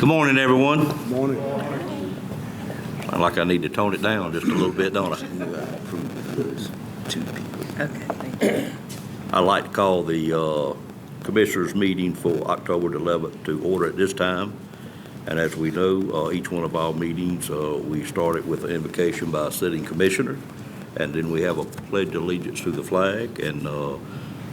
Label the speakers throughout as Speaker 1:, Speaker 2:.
Speaker 1: Good morning, everyone.
Speaker 2: Good morning.
Speaker 1: I like I need to tone it down just a little bit, don't I?
Speaker 3: Okay, thank you.
Speaker 1: I'd like to call the Commissioners' meeting for October the 11th to order at this time. And as we know, each one of our meetings, we started with an invocation by a sitting commissioner, and then we have a pledge of allegiance to the flag. And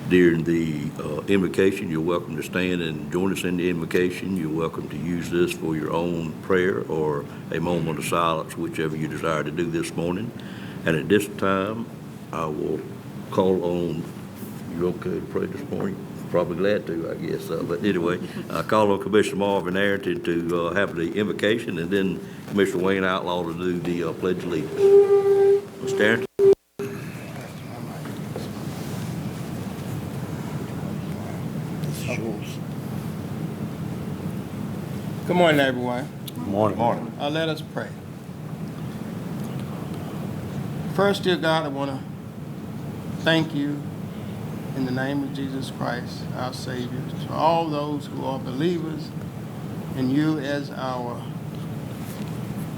Speaker 1: during the invocation, you're welcome to stand and join us in the invocation. You're welcome to use this for your own prayer or a moment of silence, whichever you desire to do this morning. And at this time, I will call on, you okay to pray this morning? Probably glad to, I guess. But anyway, I call on Commissioner Marvin Arrington to have the invocation, and then Commissioner Wayne Outlaw to do the pledge of allegiance. Mr. Arrington.
Speaker 4: Good morning, everyone.
Speaker 2: Good morning.
Speaker 4: Let us pray. First, dear God, I want to thank you in the name of Jesus Christ, our Savior, to all those who are believers in you as our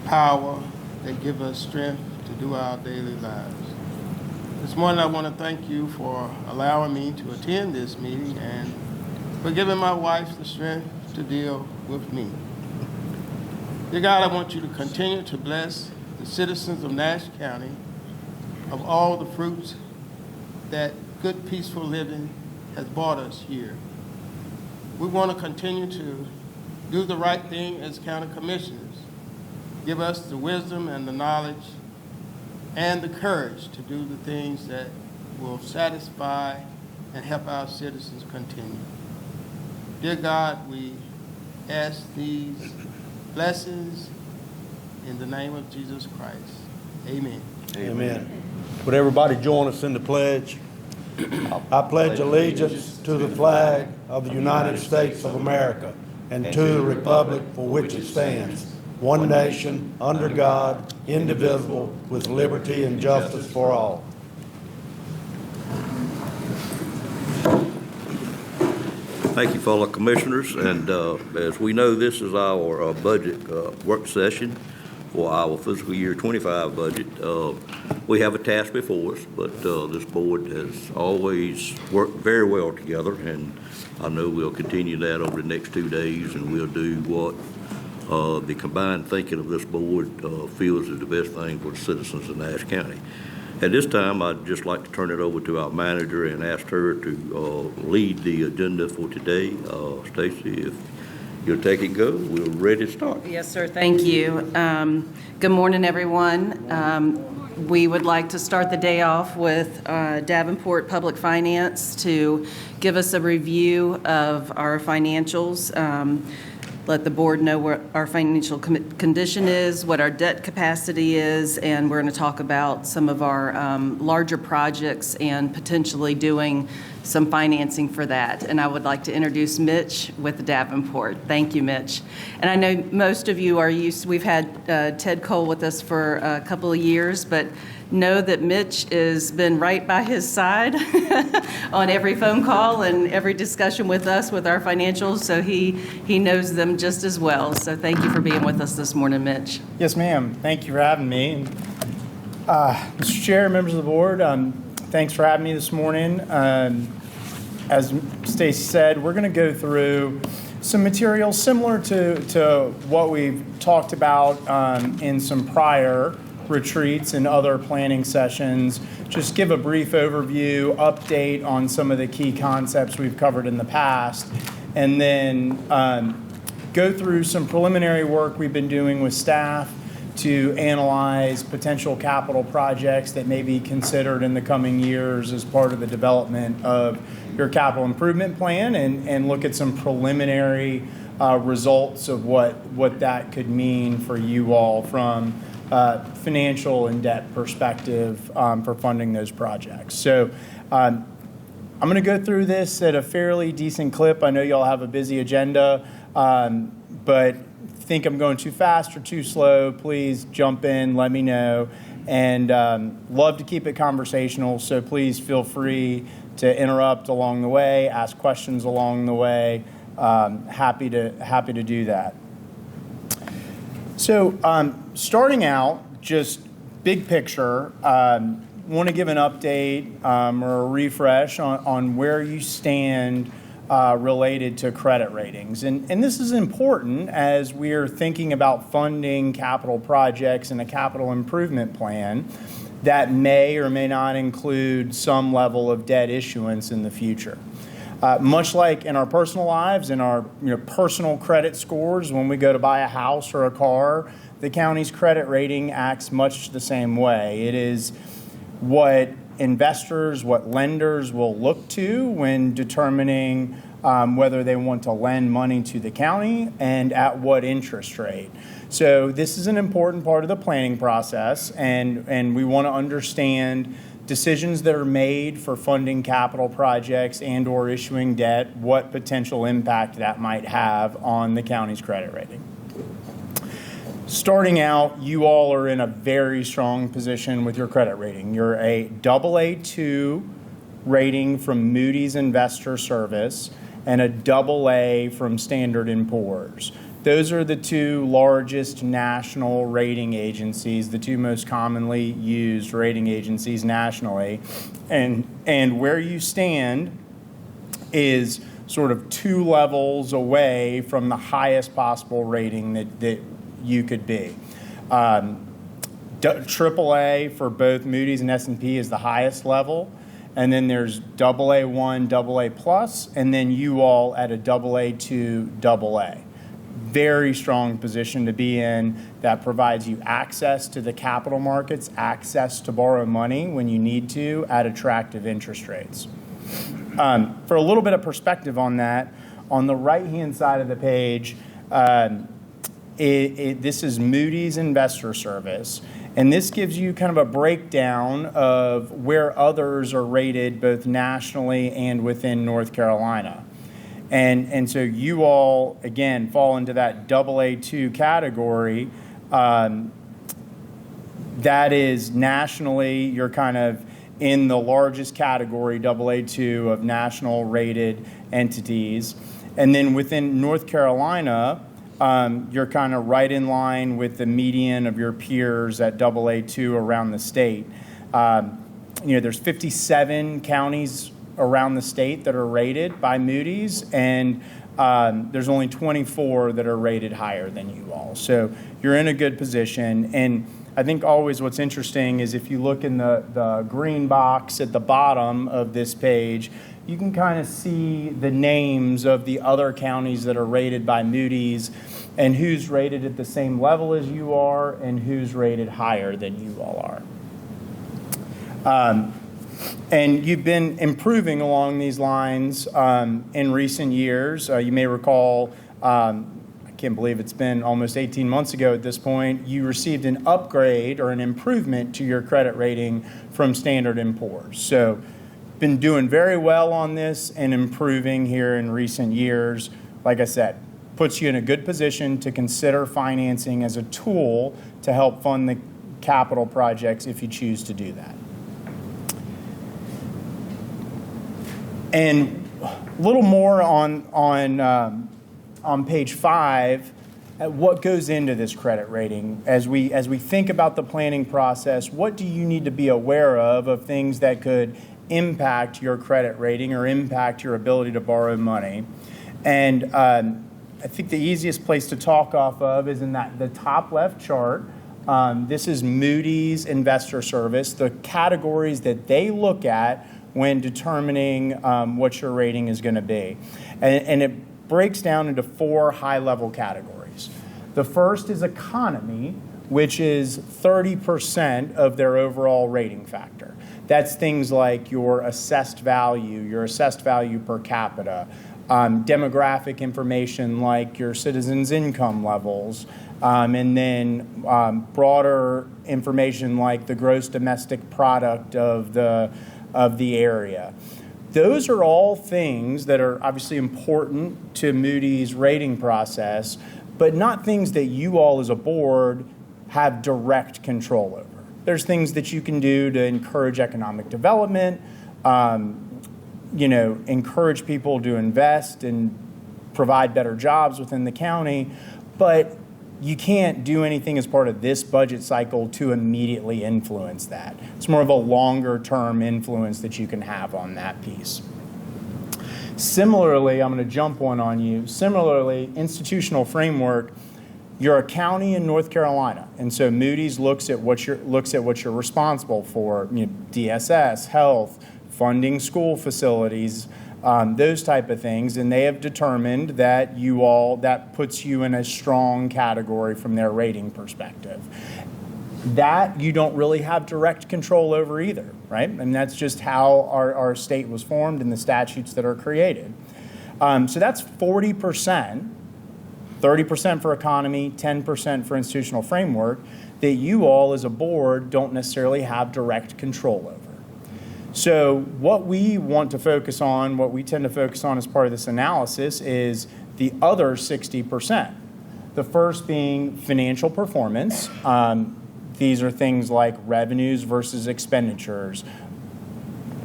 Speaker 4: power that give us strength to do our daily lives. This morning, I want to thank you for allowing me to attend this meeting and for giving my wife the strength to deal with me. Dear God, I want you to continue to bless the citizens of Nash County of all the fruits that good, peaceful living has brought us here. We want to continue to do the right thing as county commissioners. Give us the wisdom and the knowledge and the courage to do the things that will satisfy and help our citizens continue. Dear God, we ask these blessings in the name of Jesus Christ. Amen.
Speaker 2: Amen. Would everybody join us in the pledge? I pledge allegiance to the flag of the United States of America and to the republic for which it stands, one nation, under God, indivisible, with liberty and justice for all.
Speaker 1: Thank you, fellow commissioners. And as we know, this is our budget work session for our fiscal year 25 budget. We have a task before us, but this board has always worked very well together, and I know we'll continue that over the next 2 days, and we'll do what the combined thinking of this board feels is the best thing for the citizens of Nash County. At this time, I'd just like to turn it over to our manager and ask her to lead the agenda for today. Stacy, if you'll take it, go. We're ready to start.
Speaker 3: Yes, sir. Thank you. Good morning, everyone. We would like to start the day off with Davenport Public Finance to give us a review of our financials. Let the board know what our financial condition is, what our debt capacity is, and we're going to talk about some of our larger projects and potentially doing some financing for that. And I would like to introduce Mitch with Davenport. Thank you, Mitch. And I know most of you are we've had Ted Cole with us for a couple of years, but know that Mitch has been right by his side on every phone call and every discussion with us with our financials, so he knows them just as well. So thank you for being with us this morning, Mitch.
Speaker 5: Yes, ma'am. Thank you for having me. Mr. Chair, members of the board, thanks for having me this morning. As Stacy said, we're going to go through some material similar to what we've talked about in some prior retreats and other planning sessions. Just give a brief overview, update on some of the key concepts we've covered in the past, and then go through some preliminary work we've been doing with staff to analyze potential capital projects that may be considered in the coming years as part of the development of your capital improvement plan, and look at some preliminary results of what that could mean for you all from financial and debt perspective for funding those projects. So I'm going to go through this at a fairly decent clip. I know y'all have a busy agenda, but think I'm going too fast or too slow, please jump in, let me know. And love to keep it conversational, so please feel free to interrupt along the way, ask questions along the way. Happy to do that. So, starting out, just big picture, want to give an update or a refresh on where you stand related to credit ratings. And this is important as we're thinking about funding capital projects and a capital improvement plan that may or may not include some level of debt issuance in the future. Much like in our personal lives, in our personal credit scores, when we go to buy a house or a car, the county's credit rating acts much the same way. It is what investors, what lenders will look to when determining whether they want to lend money to the county and at what interest rate. So this is an important part of the planning process, and we want to understand decisions that are made for funding capital projects and or issuing debt, what potential impact that might have on the county's credit rating. Starting out, you all are in a very strong position with your credit rating. You're a AA2 rating from Moody's Investor Service and a AA from Standard & Poor's. Those are the two largest national rating agencies, the two most commonly used rating agencies nationally. And where you stand is sort of 2 levels away from the highest possible rating that you could be. AAA for both Moody's and S&P is the highest level. And then there's AA1, AA+, and then you all at a AA2, AA. Very strong position to be in that provides you access to the capital markets, access to borrow money when you need to at attractive interest rates. For a little bit of perspective on that, on the right-hand side of the page, this is Moody's Investor Service, and this gives you kind of a breakdown of where others are rated both nationally and within North Carolina. And so you all, again, fall into that AA2 category. That is nationally, you're kind of in the largest category, AA2, of national rated entities. And then within North Carolina, you're kind of right in line with the median of your peers at AA2 around the state. There's 57 counties around the state that are rated by Moody's, and there's only 24 that are rated higher than you all. So you're in a good position. And I think always what's interesting is if you look in the green box at the bottom of this page, you can kind of see the names of the other counties that are rated by Moody's and who's rated at the same level as you are and who's rated higher than you all are. And you've been improving along these lines in recent years. You may recall, I can't believe it's been almost 18 months ago at this point, you received an upgrade or an improvement to your credit rating from Standard & Poor's. So been doing very well on this and improving here in recent years. Like I said, puts you in a good position to consider financing as a tool to help fund the capital projects if you choose to do that. And a little more on page 5, what goes into this credit rating. As we think about the planning process, what do you need to be aware of things that could impact your credit rating or impact your ability to borrow money? And I think the easiest place to talk off of is in the top left chart. This is Moody's Investor Service, the categories that they look at when determining what your rating is going to be. And it breaks down into 4 high-level categories. The first is economy, which is 30% of their overall rating factor. That's things like your assessed value per capita, demographic information like your citizens' income levels, and then broader information like the gross domestic product of the area. Those are all things that are obviously important to Moody's rating process, but not things that you all as a board have direct control over. There's things that you can do to encourage economic development, encourage people to invest and provide better jobs within the county, but you can't do anything as part of this budget cycle to immediately influence that. It's more of a longer term influence that you can have on that piece. Similarly, I'm going to jump one on you. Similarly, institutional framework, you're a county in North Carolina, and so Moody's looks at what you're responsible for, DSS, health, funding school facilities, those type of things, and they have determined that that puts you in a strong category from their rating perspective. That you don't really have direct control over either, right? And that's just how our state was formed and the statutes that are created. So that's 40%, 30% for economy, 10% for institutional framework, that you all as a board don't necessarily have direct control over. So what we want to focus on, what we tend to focus on as part of this analysis is the other 60%. The first being financial performance. These are things like revenues versus expenditures,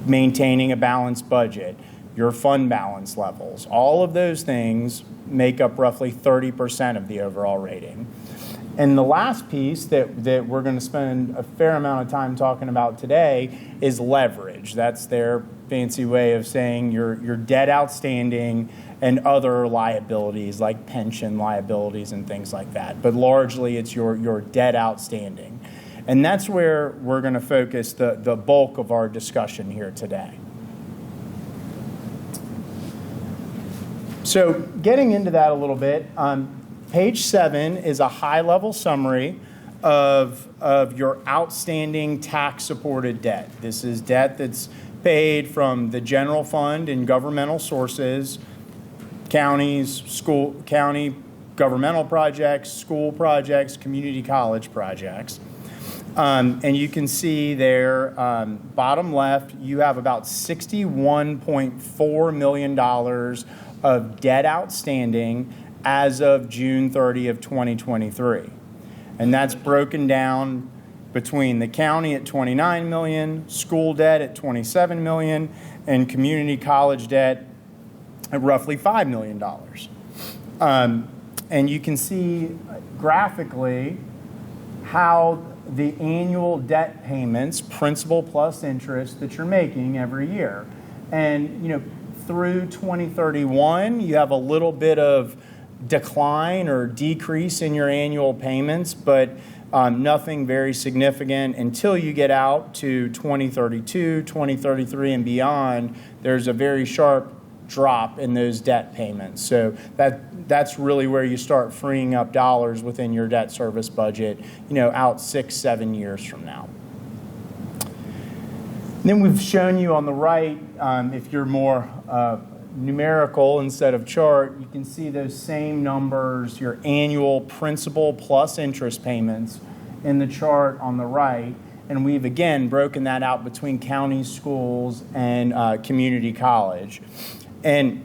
Speaker 5: maintaining a balanced budget, your fund balance levels. All of those things make up roughly 30% of the overall rating. And the last piece that we're going to spend a fair amount of time talking about today is leverage. That's their fancy way of saying your debt outstanding and other liabilities like pension liabilities and things like that. But largely it's your debt outstanding. And that's where we're going to focus the bulk of our discussion here today. So getting into that a little bit, page 7 is a high-level summary of your outstanding tax-supported debt. This is debt that's paid from the general fund and governmental sources, counties, county governmental projects, school projects, community college projects. And you can see there, bottom left, you have about $61.4 million of debt outstanding as of June 30 of 2023. And that's broken down between the county at $29 million, school debt at $27 million, and community college debt at roughly $5 million. And you can see graphically how the annual debt payments, principal plus interest, that you're making every year. And, through 2031, you have a little bit of decline or decrease in your annual payments, but nothing very significant until you get out to 2032, 2033, and beyond. There's a very sharp drop in those debt payments. So that's really where you start freeing up dollars within your debt service budget, out 6-7 years from now. And then we've shown you on the right, if you're more numerical instead of chart, you can see those same numbers, your annual principal plus interest payments in the chart on the right. And we've, again, broken that out between county schools and community college. And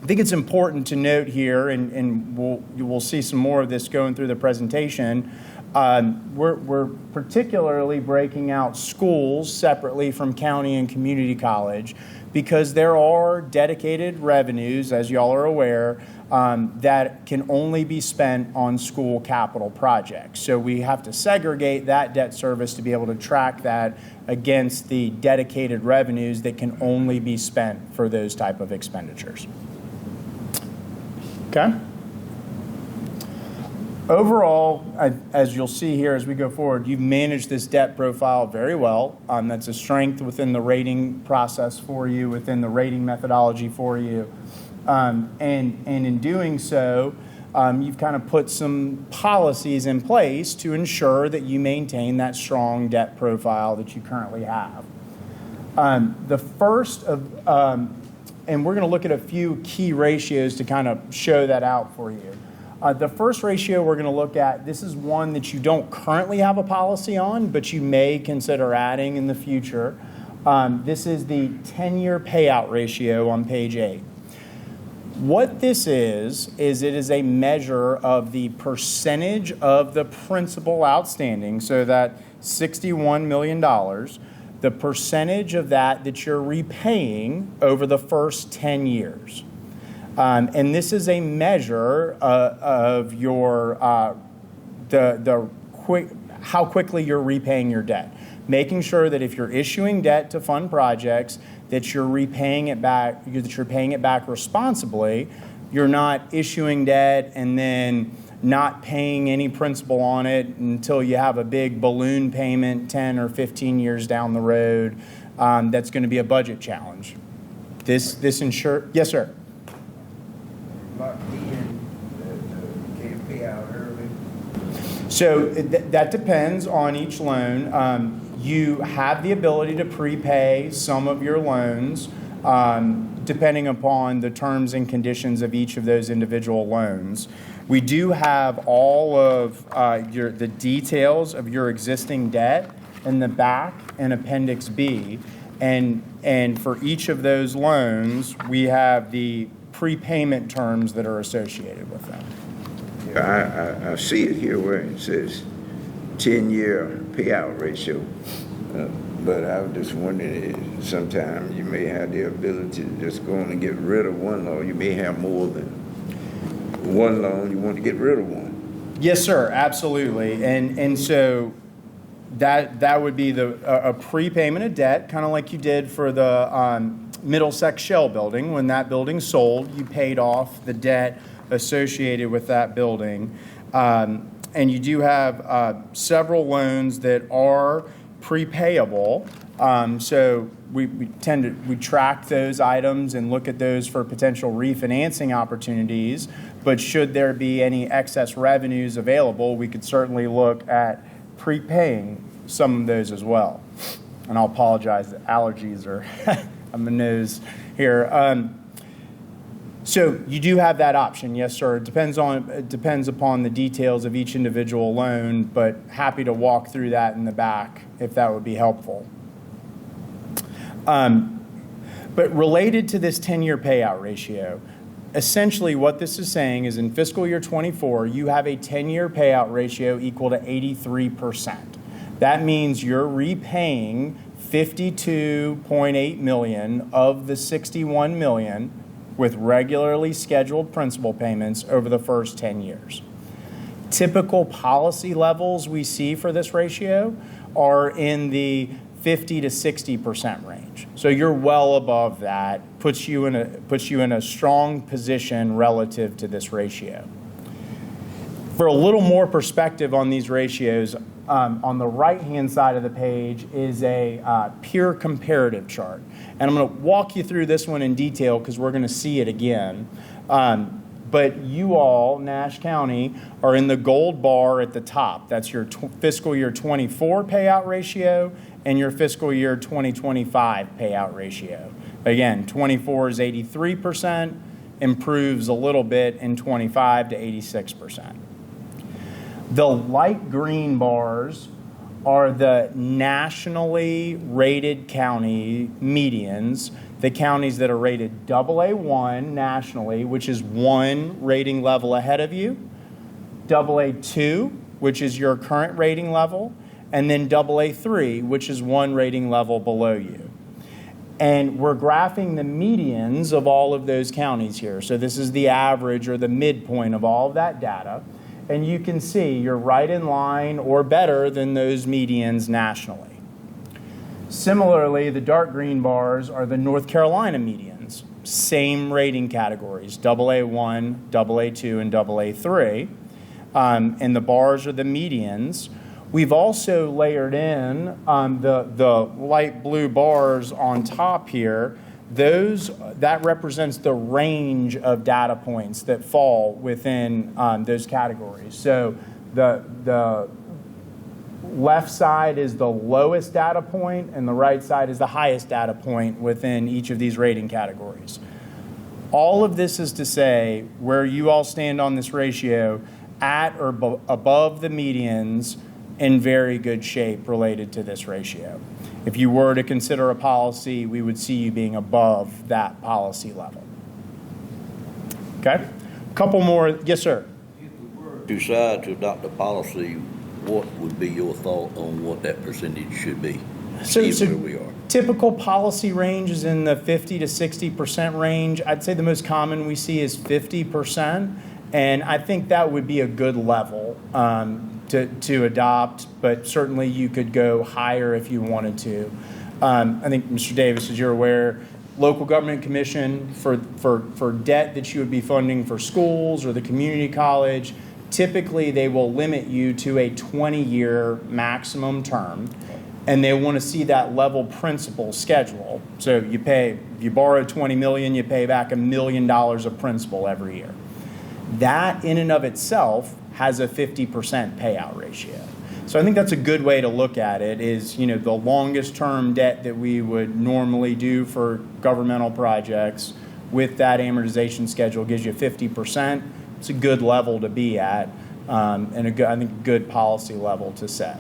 Speaker 5: I think it's important to note here, and you will see some more of this going through the presentation, we're particularly breaking out schools separately from county and community college because there are dedicated revenues, as y'all are aware, that can only be spent on school capital projects. So we have to segregate that debt service to be able to track that against the dedicated revenues that can only be spent for those type of expenditures. Okay? Overall, as you'll see here as we go forward, you've managed this debt profile very well. That's a strength within the rating process for you, within the rating methodology for you. And in doing so, you've kind of put some policies in place to ensure that you maintain that strong debt profile that you currently have. The first of, and we're going to look at a few key ratios to kind of show that out for you. The first ratio we're going to look at, this is one that you don't currently have a policy on, but you may consider adding in the future. This is the 10-year payout ratio on page 8. What this is it is a measure of the percentage of the principal outstanding, so that $61 million, the percentage of that you're repaying over the first 10 years. And this is a measure of your how quickly you're repaying your debt, making sure that if you're issuing debt to fund projects, that you're repaying it back, that you're paying it back responsibly. You're not issuing debt and then not paying any principal on it until you have a big balloon payment 10 or 15 years down the road. That's going to be a budget challenge. Yes, sir.
Speaker 6: Can't pay out early.
Speaker 5: So that depends on each loan. You have the ability to prepay some of your loans depending upon the terms and conditions of each of those individual loans. We do have all of the details of your existing debt in the back in Appendix B. And for each of those loans, we have the prepayment terms that are associated with them.
Speaker 6: I see it here where it says 10-year payout ratio. But I was just wondering, sometimes you may have the ability to just go on and get rid of one loan. You may have more than one loan. You want to get rid of one.
Speaker 5: Yes, sir, absolutely. And so that would be a prepayment of debt, kind of like you did for the Middlesex Shell building. When that building sold, you paid off the debt associated with that building. And you do have several loans that are prepayable. So we track those items and look at those for potential refinancing opportunities. But should there be any excess revenues available, we could certainly look at prepaying some of those as well. And I'll apologize, the allergies are on my nose here. So you do have that option, yes, sir. It depends upon the details of each individual loan, but happy to walk through that in the back if that would be helpful. But related to this 10-year payout ratio, essentially what this is saying is in fiscal year 24, you have a 10-year payout ratio equal to 83%. That means you're repaying $52.8 million of the $61 million with regularly scheduled principal payments over the first 10 years. Typical policy levels we see for this ratio are in the 50 to 60% range. So you're well above that, puts you in a strong position relative to this ratio. For a little more perspective on these ratios, on the right-hand side of the page is a peer comparative chart. And I'm going to walk you through this one in detail because we're going to see it again. But you all, Nash County, are in the gold bar at the top. That's your fiscal year 24 payout ratio and your fiscal year 2025 payout ratio. Again, 24 is 83%, improves a little bit in 25 to 86%. The light green bars are the nationally rated county medians, the counties that are rated AA1 nationally, which is one rating level ahead of you, AA2, which is your current rating level, and then AA3, which is one rating level below you. And we're graphing the medians of all of those counties here. So this is the average or the midpoint of all of that data. And you can see you're right in line or better than those medians nationally. Similarly, the dark green bars are the North Carolina medians. Same rating categories, AA1, AA2, and AA3. And the bars are the medians. We've also layered in the light blue bars on top here. That represents the range of data points that fall within those categories. So the left side is the lowest data point, and the right side is the highest data point within each of these rating categories. All of this is to say where you all stand on this ratio, at or above the medians, in very good shape related to this ratio. If you were to consider a policy, we would see you being above that policy level. Okay? A couple more. Yes, sir.
Speaker 1: If we were to decide to adopt a policy, what would be your thought on what that percentage should be?
Speaker 5: So
Speaker 1: Where we are.
Speaker 5: Typical policy range is in the 50 to 60% range. I'd say the most common we see is 50%, and I think that would be a good level to adopt, but certainly you could go higher if you wanted to. I think, Mr. Davis, as you're aware, local government commission for debt that you would be funding for schools or the community college, typically they will limit you to a 20-year maximum term, and they want to see that level principal schedule. So if you borrow $20 million, you pay back $1 million of principal every year. That in and of itself has a 50% payout ratio. So I think that's a good way to look at it is, the longest term debt that we would normally do for governmental projects with that amortization schedule gives you 50%. It's a good level to be at, and I think a good policy level to set.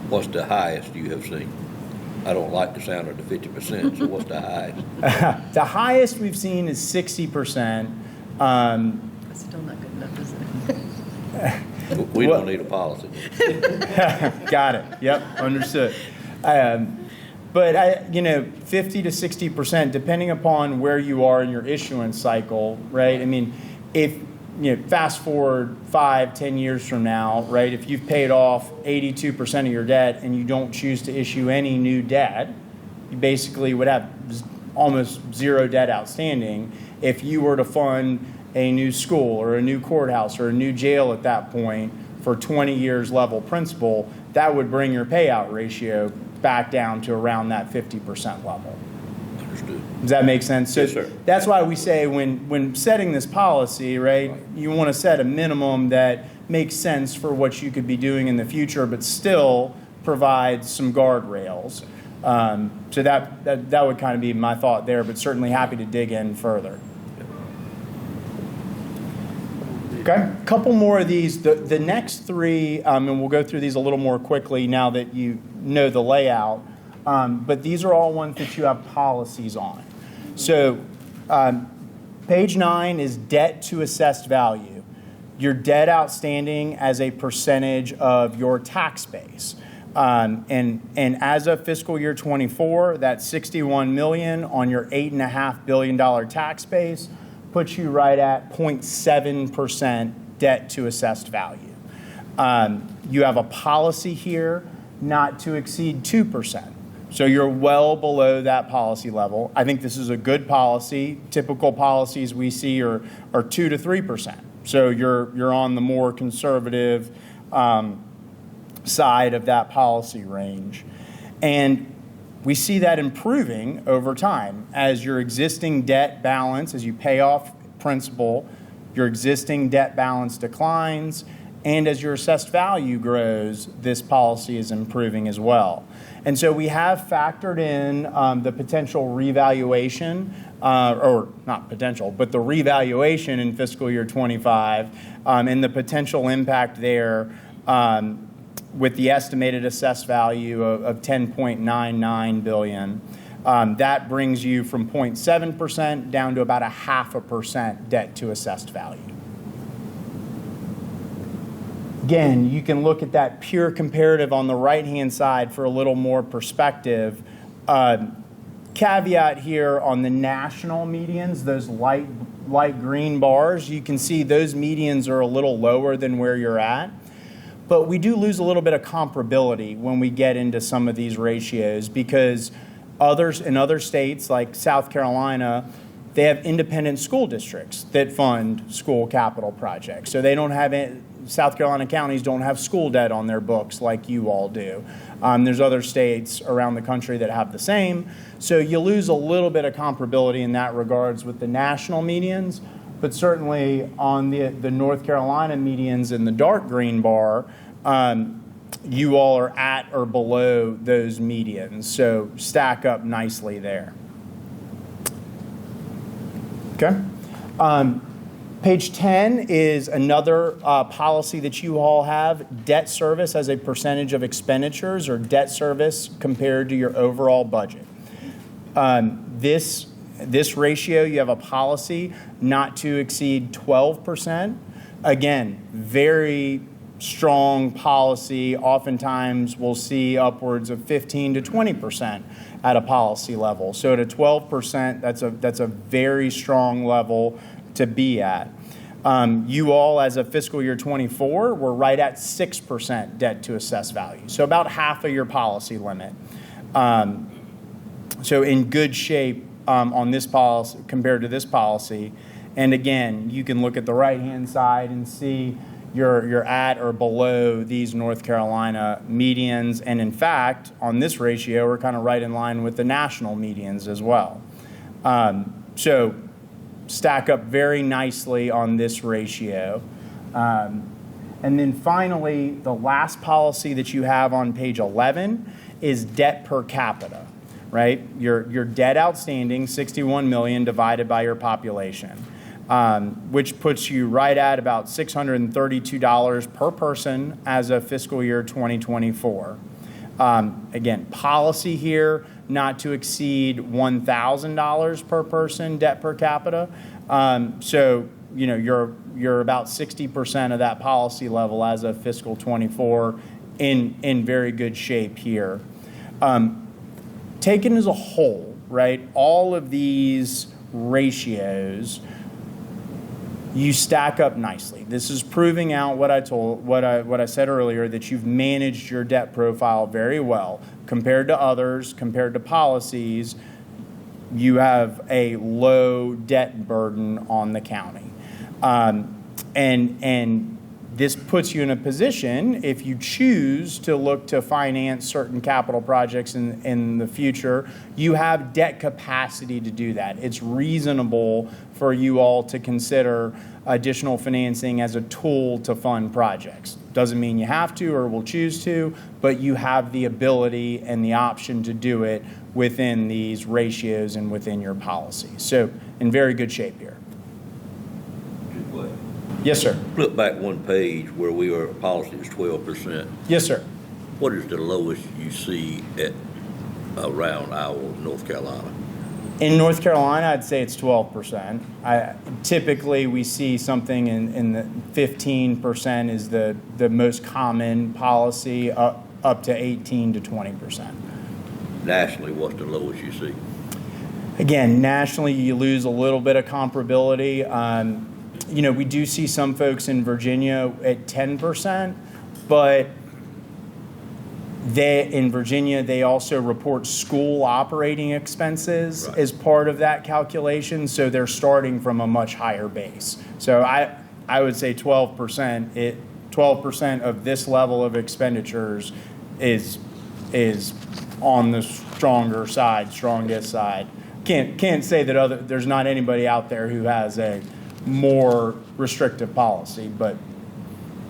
Speaker 1: What's the highest you have seen? I don't like the sound of the 50%, so what's the highest?
Speaker 5: The highest we've seen is 60%.
Speaker 3: Still not good enough, is it?
Speaker 1: We don't need a policy.
Speaker 5: Got it. Yep, understood. But 50 to 60%, depending upon where you are in your issuance cycle, right? I mean, if fast forward 5-10 years from now, right? If you've paid off 82% of your debt and you don't choose to issue any new debt, you basically would have almost zero debt outstanding. If you were to fund a new school or a new courthouse or a new jail at that point for 20 years level principal, that would bring your payout ratio back down to around that 50% level.
Speaker 1: Understood.
Speaker 5: Does that make sense? So
Speaker 1: Yes, sir.
Speaker 5: That's why we say when setting this policy, right, you want to set a minimum that makes sense for what you could be doing in the future, but still provides some guardrails. So that would kind of be my thought there, but certainly happy to dig in further. Okay, a couple more of these. The next three, and we'll go through these a little more quickly now that you know the layout, but these are all ones that you have policies on. So page 9 is debt to assessed value. Your debt outstanding as a percentage of your tax base. And as of fiscal year 24, that $61 million on your $8.5 billion tax base puts you right at 0.7% debt to assessed value. You have a policy here not to exceed 2%. So you're well below that policy level. I think this is a good policy. Typical policies we see are 2 to 3%. So you're on the more conservative side of that policy range. And we see that improving over time as your existing debt balance, as you pay off principal, your existing debt balance declines, and as your assessed value grows, this policy is improving as well. And so we have factored in the potential revaluation, or not potential, but the revaluation in fiscal year 25, and the potential impact there with the estimated assessed value of $10.99 billion. That brings you from 0.7% down to about 0.5% debt to assessed value. Again, you can look at that pure comparative on the right-hand side for a little more perspective. Caveat here on the national medians, those light green bars, you can see those medians are a little lower than where you're at. But we do lose a little bit of comparability when we get into some of these ratios because in other states like South Carolina, they have independent school districts that fund school capital projects. So they don't have South Carolina counties don't have school debt on their books like you all do. There's other states around the country that have the same. So you lose a little bit of comparability in that regards with the national medians. But certainly on the North Carolina medians in the dark green bar, you all are at or below those medians. So stack up nicely there. Okay. Page 10 is another policy that you all have, debt service as a percentage of expenditures or debt service compared to your overall budget. This ratio, you have a policy not to exceed 12%. Again, very strong policy, oftentimes we'll see upwards of 15 to 20% at a policy level. So at a 12%, that's a very strong level to be at. You all, as of fiscal year 24, were right at 6% debt to assessed value, so about half of your policy limit. So in good shape on this policy compared to this policy. And again, you can look at the right-hand side and see you're at or below these North Carolina medians. And in fact, on this ratio, we're kind of right in line with the national medians as well. So stack up very nicely on this ratio. And then finally, the last policy that you have on page 11 is debt per capita, right? Your debt outstanding, 61 million divided by your population, which puts you right at about $632 per person as of fiscal year 2024. Again, policy here, not to exceed $1,000 per person debt per capita. So, you know, you're about 60% of that policy level as of fiscal 24 in very good shape here. Taken as a whole, right, all of these ratios, you stack up nicely. This is proving out what I said earlier, that you've managed your debt profile very well compared to others, compared to policies. You have a low debt burden on the county, and this puts you in a position, if you choose to look to finance certain capital projects in the future, you have debt capacity to do that. It's reasonable for you all to consider additional financing as a tool to fund projects. Doesn't mean you have to or will choose to, but you have the ability and the option to do it within these ratios and within your policy. So in very good shape here. Yes, sir.
Speaker 1: Flip back one page where we are, policy is 12%.
Speaker 5: Yes, sir.
Speaker 1: What is the lowest you see at around our North Carolina?
Speaker 5: In North Carolina, I'd say it's 12%. Typically, we see something in the 15% is the most common policy, up to 18 to 20%.
Speaker 1: Nationally, what's the lowest you see?
Speaker 5: Again, nationally, you lose a little bit of comparability. You know, we do see some folks in Virginia at 10%, but in Virginia, they also report school operating expenses as part of that calculation, so they're starting from a much higher base. So I would say 12%. 12% of this level of expenditures is on the strongest side. Can't say that there's not anybody out there who has a more restrictive policy, but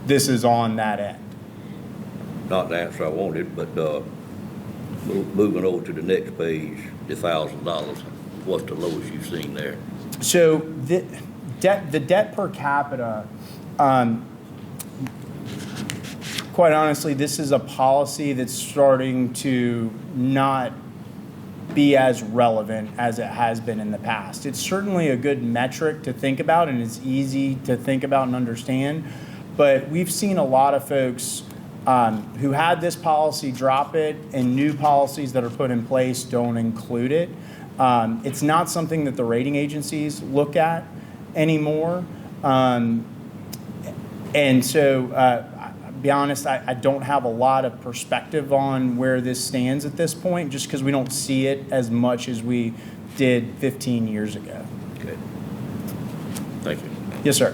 Speaker 5: this is on that end.
Speaker 1: Not the answer I wanted, but moving over to the next page, the $1,000, what's the lowest you've seen there?
Speaker 5: So the debt per capita, quite honestly, this is a policy that's starting to not be as relevant as it has been in the past. It's certainly a good metric to think about, and it's easy to think about and understand, but we've seen a lot of folks who had this policy drop it, and new policies that are put in place don't include it. It's not something that the rating agencies look at anymore. And so, be honest, I don't have a lot of perspective on where this stands at this point, just because we don't see it as much as we did 15 years ago.
Speaker 1: Okay. Thank you.
Speaker 5: Yes, sir.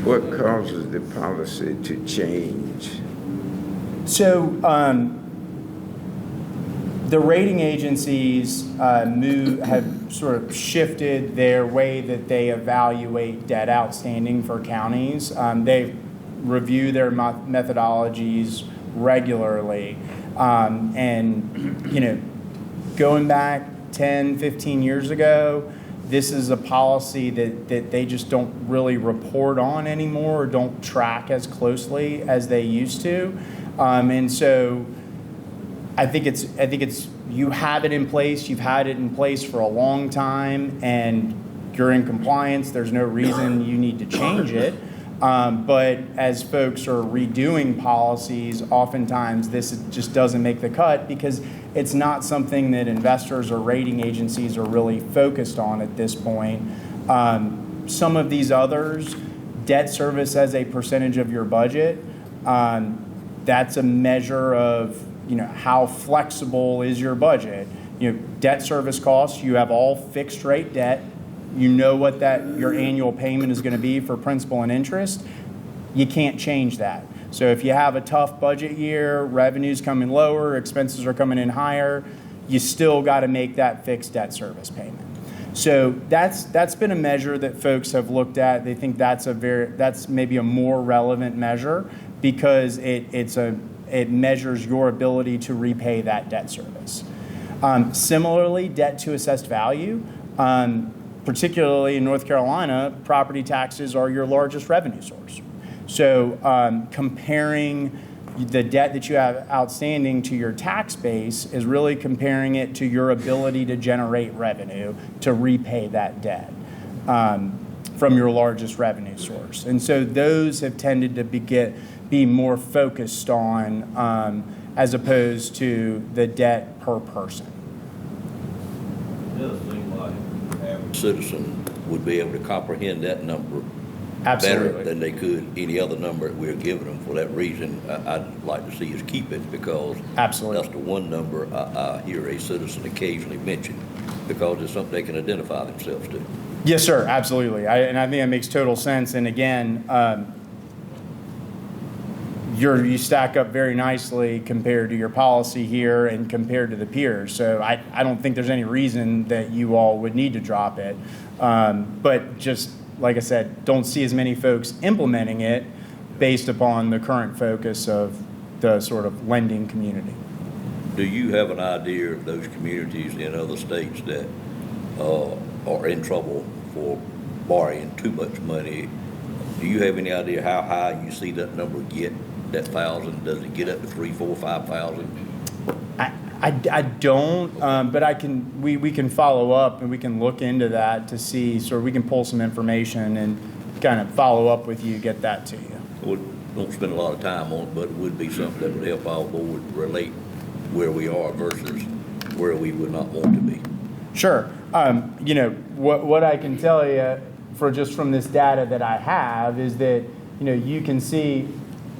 Speaker 6: What causes the policy to change?
Speaker 5: So the rating agencies have sort of shifted their way that they evaluate debt outstanding for counties. They review their methodologies regularly. And, you know, going back 10, 15 years ago, this is a policy that they just don't really report on anymore or don't track as closely as they used to. And so I think it's you have it in place. You've had it in place for a long time, and you're in compliance. There's no reason you need to change it. But as folks are redoing policies, oftentimes this just doesn't make the cut because it's not something that investors or rating agencies are really focused on at this point. Some of these others, debt service as a percentage of your budget, that's a measure of how flexible is your budget. Debt service costs, you have all fixed rate debt. You know what your annual payment is going to be for principal and interest. You can't change that. So if you have a tough budget year, revenues coming lower, expenses are coming in higher, you still got to make that fixed debt service payment. So that's been a measure that folks have looked at. They think that's maybe a more relevant measure because it measures your ability to repay that debt service. Similarly, debt to assessed value. Particularly in North Carolina, property taxes are your largest revenue source. So comparing the debt that you have outstanding to your tax base is really comparing it to your ability to generate revenue to repay that debt from your largest revenue source. And so those have tended to be more focused on as opposed to the debt per person.
Speaker 1: It does seem like the average citizen would be able to comprehend that number
Speaker 5: Absolutely.
Speaker 1: better than they could any other number that we're giving them. For that reason, I'd like to see us keep it because
Speaker 5: Absolutely.
Speaker 1: that's the one number I hear a citizen occasionally mention because it's something they can identify themselves to.
Speaker 5: Yes, sir. Absolutely. And I think that makes total sense. And again, you stack up very nicely compared to your policy here and compared to the peers. So I don't think there's any reason that you all would need to drop it. But just like I said, don't see as many folks implementing it based upon the current focus of the sort of lending community.
Speaker 1: Do you have an idea of those communities in other states that are in trouble for borrowing too much money? Do you have any idea how high you see that number get, that 1,000? Does it get up to 3,000, 4,000, 5,000?
Speaker 5: I don't, but we can follow up and we can look into that to see, so we can pull some information and kind of follow up with you, get that to you.
Speaker 1: We don't spend a lot of time on it, but it would be something that would help our board relate where we are versus where we would not want to be.
Speaker 5: Sure. What I can tell you from this data that I have is that, you can see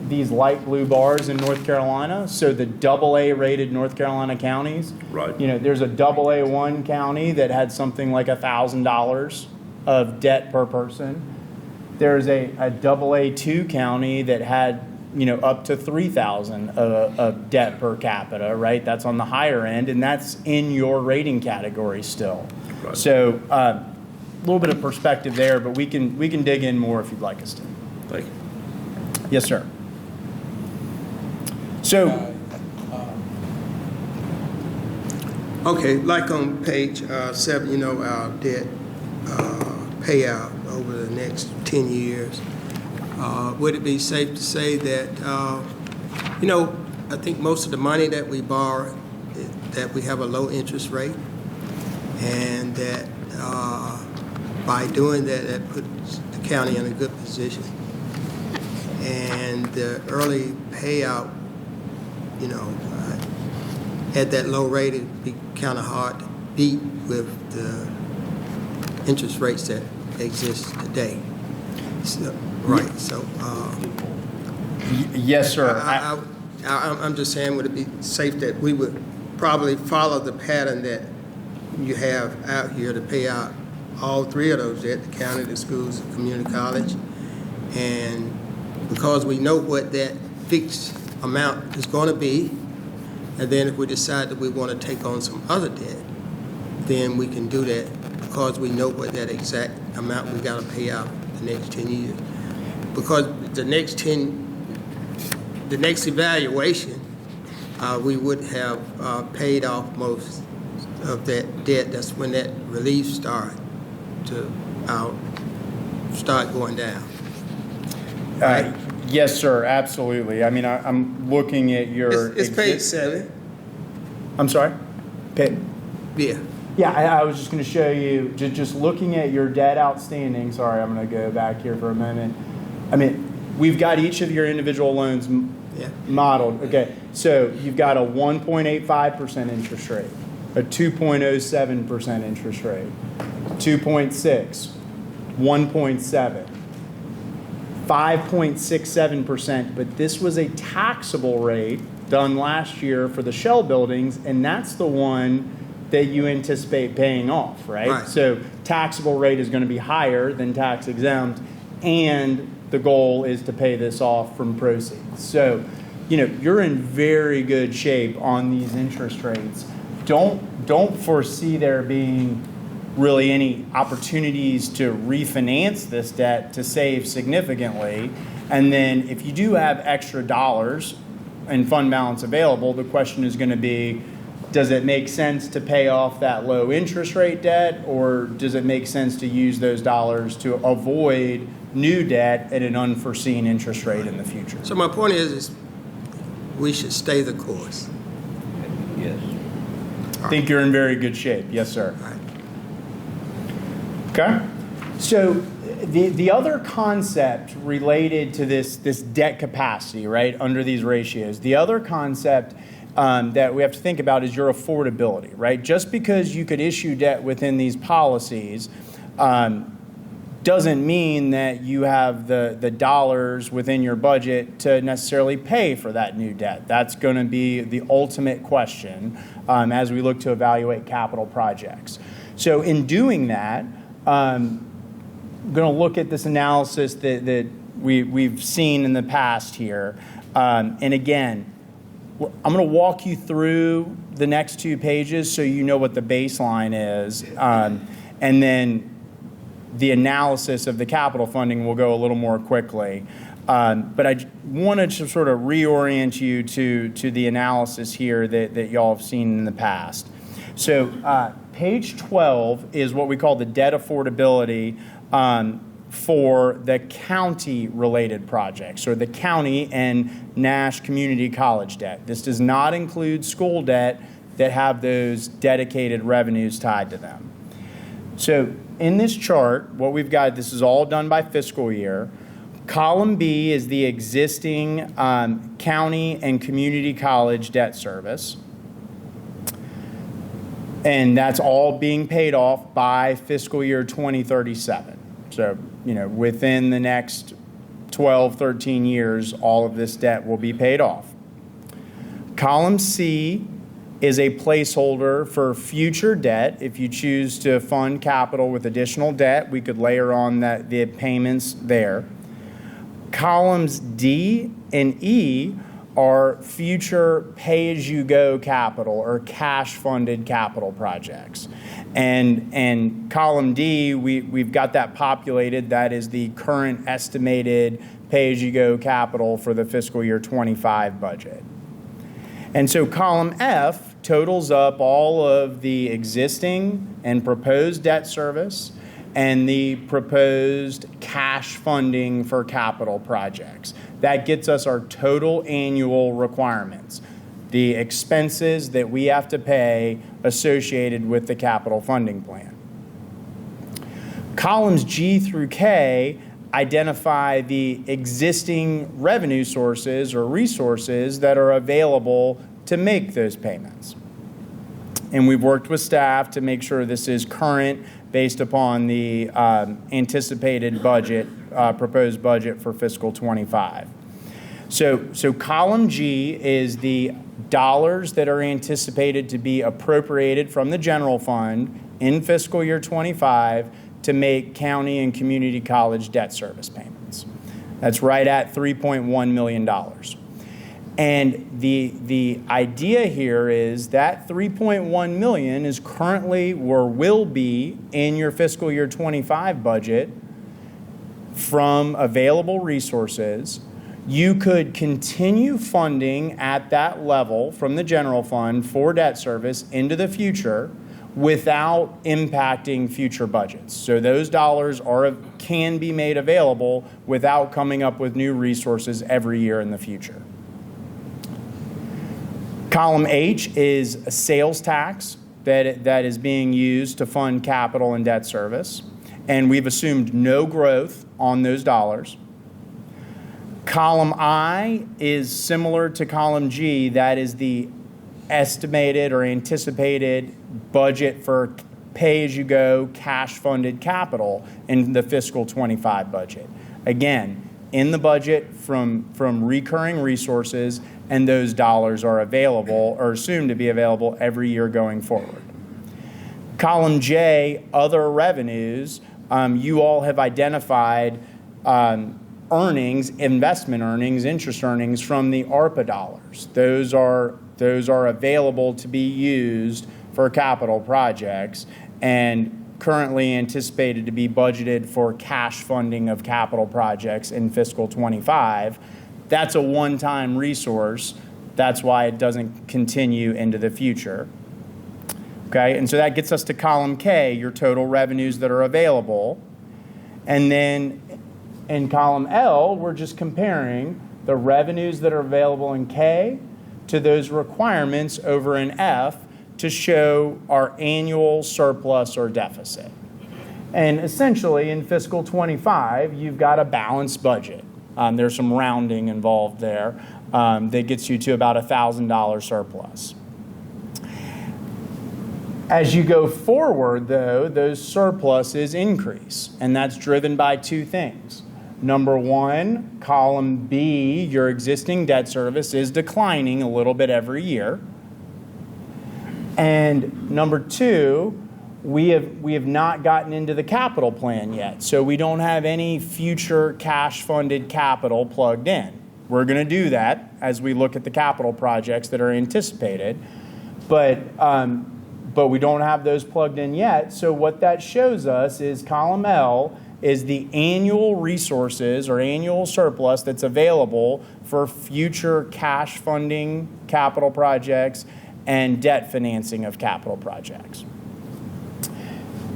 Speaker 5: these light blue bars in North Carolina. So the AA rated North Carolina counties.
Speaker 1: Right.
Speaker 5: There's a AA1 county that had something like $1,000 of debt per person. There's a AA2 county that had, up to $3,000 of debt per capita, right? That's on the higher end, and that's in your rating category still.
Speaker 1: Right.
Speaker 5: So a little bit of perspective there, but we can dig in more if you'd like us to.
Speaker 1: Thank you.
Speaker 5: Yes, sir. So,
Speaker 4: Okay, like on page 7, our debt payout over the next 10 years. Would it be safe to say that, I think most of the money that we borrow, that we have a low interest rate, and that by doing that, that puts the county in a good position. And the early payout, at that low rate, it'd be kind of hard to beat with the interest rates that exist today. So, right. So,
Speaker 5: yes, sir.
Speaker 4: I'm just saying, would it be safe that we would probably follow the pattern that you have out here to pay out all three of those debt, the county, the schools, the community college, and because we know what that fixed amount is going to be, and then if we decide that we want to take on some other debt, then we can do that because we know what that exact amount we got to pay out the next 10 years. Because the next evaluation, we would have paid off most of that debt. That's when that relief start going down.
Speaker 5: Yes, sir. Absolutely. I mean, I'm looking at your.
Speaker 4: It's page 7.
Speaker 5: I'm sorry.
Speaker 4: Yeah.
Speaker 5: Yeah, I was just going to show you, just looking at your debt outstanding. Sorry, I'm going to go back here for a moment. I mean, we've got each of your individual loans modeled. Okay, so you've got a 1.85% interest rate, a 2.07% interest rate, 2.6, 1.7, 5.67%, but this was a taxable rate done last year for the shell buildings, and that's the one that you anticipate paying off, right?
Speaker 7: Right.
Speaker 5: So taxable rate is going to be higher than tax exempt, and the goal is to pay this off from proceeds. So, you're in very good shape on these interest rates. Don't foresee there being really any opportunities to refinance this debt to save significantly. And then if you do have extra dollars and fund balance available, the question is going to be, does it make sense to pay off that low interest rate debt, or does it make sense to use those dollars to avoid new debt at an unforeseen interest rate in the future?
Speaker 7: So my point is we should stay the course.
Speaker 1: Yes.
Speaker 5: I think you're in very good shape. Yes, sir.
Speaker 7: All right.
Speaker 5: Okay. So the other concept related to this debt capacity, right, under these ratios, the other concept that we have to think about is your affordability, right? Just because you could issue debt within these policies doesn't mean that you have the dollars within your budget to necessarily pay for that new debt. That's going to be the ultimate question as we look to evaluate capital projects. So in doing that, I'm going to look at this analysis that we've seen in the past here. And again, I'm going to walk you through the next 2 pages so you know what the baseline is. And then the analysis of the capital funding will go a little more quickly. But I wanted to sort of reorient you to the analysis here that y'all have seen in the past. So page 12 is what we call the debt affordability for the county-related projects, or the county and Nash Community College debt. This does not include school debt that have those dedicated revenues tied to them. So in this chart, what we've got, this is all done by fiscal year. Column B is the existing county and community college debt service. And that's all being paid off by fiscal year 2037. So, within the next 12, 13 years, all of this debt will be paid off. Column C is a placeholder for future debt. If you choose to fund capital with additional debt, we could layer on the payments there. Columns D and E are future pay-as-you-go capital or cash-funded capital projects. And column D, we've got that populated. That is the current estimated pay-as-you-go capital for the fiscal year 25 budget. And so column F totals up all of the existing and proposed debt service and the proposed cash funding for capital projects. That gets us our total annual requirements, the expenses that we have to pay associated with the capital funding plan. Columns G through K identify the existing revenue sources or resources that are available to make those payments. And we've worked with staff to make sure this is current based upon the anticipated budget, proposed budget for fiscal 25. So column G is the dollars that are anticipated to be appropriated from the general fund in fiscal year 25 to make county and community college debt service payments. That's right at $3.1 million. And the idea here is that $3.1 million is currently or will be in your fiscal year 25 budget from available resources. You could continue funding at that level from the general fund for debt service into the future without impacting future budgets. So those dollars can be made available without coming up with new resources every year in the future. Column H is a sales tax that is being used to fund capital and debt service, and we've assumed no growth on those dollars. Column I is similar to column G. That is the estimated or anticipated budget for pay-as-you-go cash-funded capital in the fiscal 25 budget. Again, in the budget from recurring resources, and those dollars are available or assumed to be available every year going forward. Column J, other revenues, you all have identified earnings, investment earnings, interest earnings from the ARPA dollars. Those are available to be used for capital projects and currently anticipated to be budgeted for cash funding of capital projects in fiscal 25. That's a one-time resource. That's why it doesn't continue into the future. Okay, and so that gets us to column K, your total revenues that are available. And then in column L, we're just comparing the revenues that are available in K to those requirements over in F to show our annual surplus or deficit. And essentially in fiscal 25, you've got a balanced budget. There's some rounding involved there that gets you to about $1,000 surplus. As you go forward, though, those surpluses increase, and that's driven by two things. Number one, column B, your existing debt service is declining a little bit every year. And number two, we have not gotten into the capital plan yet, so we don't have any future cash-funded capital plugged in. We're going to do that as we look at the capital projects that are anticipated, but we don't have those plugged in yet. So what that shows us is column L is the annual resources or annual surplus that's available for future cash funding capital projects and debt financing of capital projects.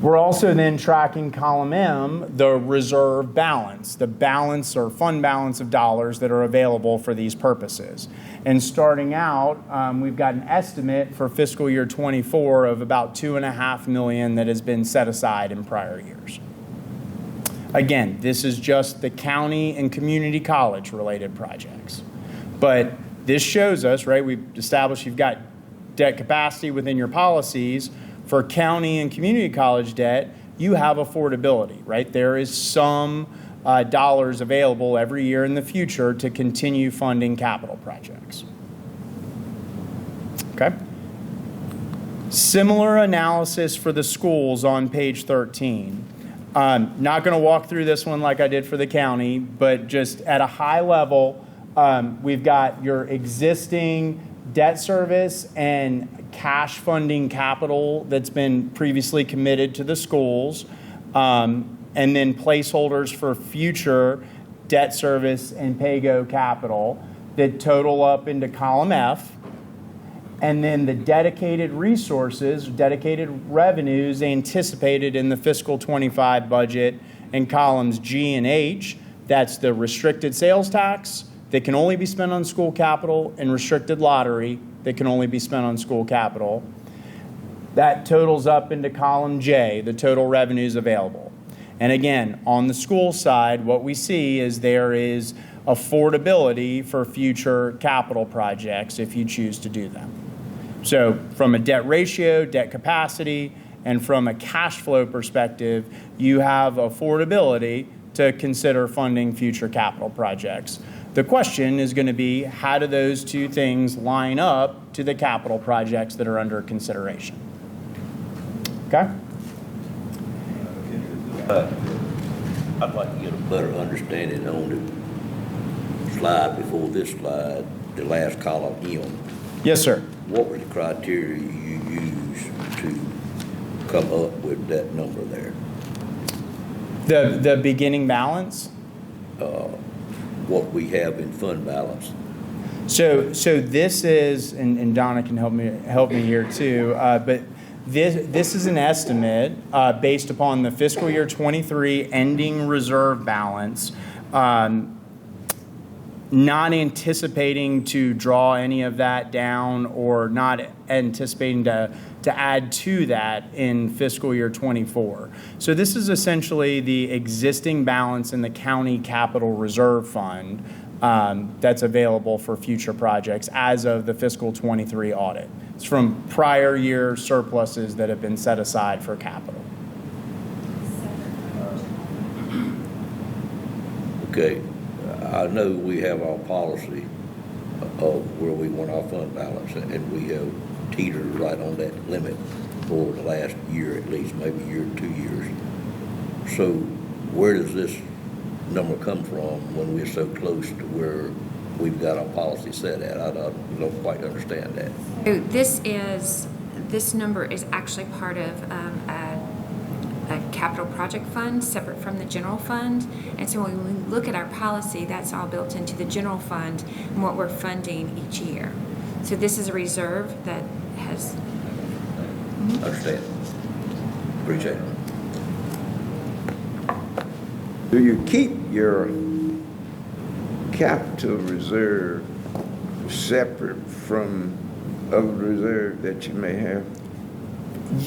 Speaker 5: We're also then tracking column M, the reserve balance, the balance or fund balance of dollars that are available for these purposes. And starting out, we've got an estimate for fiscal year 24 of about $2.5 million that has been set aside in prior years. Again, this is just the county and community college related projects. But this shows us, right, we've established you've got debt capacity within your policies. For county and community college debt, you have affordability, right? There is some dollars available every year in the future to continue funding capital projects. Okay? Similar analysis for the schools on page 13. Not going to walk through this one like I did for the county, but just at a high level, we've got your existing debt service and cash funding capital that's been previously committed to the schools, and then placeholders for future debt service and pay-go capital that total up into column F, and then the dedicated resources, dedicated revenues anticipated in the fiscal 25 budget in columns G and H. That's the restricted sales tax that can only be spent on school capital and restricted lottery that can only be spent on school capital. That totals up into column J, the total revenues available. And again, on the school side, what we see is there is affordability for future capital projects if you choose to do them. So from a debt ratio, debt capacity, and from a cash flow perspective, you have affordability to consider funding future capital projects. The question is going to be, how do those two things line up to the capital projects that are under consideration? Okay?
Speaker 1: I'd like to get a better understanding on the slide before this slide, the last column M.
Speaker 5: Yes, sir.
Speaker 1: What were the criteria you used to come up with that number there?
Speaker 5: The beginning balance?
Speaker 1: What we have in fund balance?
Speaker 5: So this is, and Donna can help me here too, but this is an estimate based upon the fiscal year 23 ending reserve balance, not anticipating to draw any of that down or not anticipating to add to that in fiscal year 24. So this is essentially the existing balance in the county capital reserve fund that's available for future projects as of the fiscal '23 audit. It's from prior year surpluses that have been set aside for capital.
Speaker 1: Okay, I know we have our policy of where we want our fund balance, and we have teetered right on that limit for the last year at least, maybe year, 2 years. So where does this number come from when we're so close to where we've got our policy set at? I don't quite understand that.
Speaker 8: So this number is actually part of a capital project fund separate from the general fund. And so when we look at our policy, that's all built into the general fund and what we're funding each year. So this is a reserve that has.
Speaker 1: Understand? Appreciate it.
Speaker 6: Do you keep your capital reserve separate from other reserve that you may have?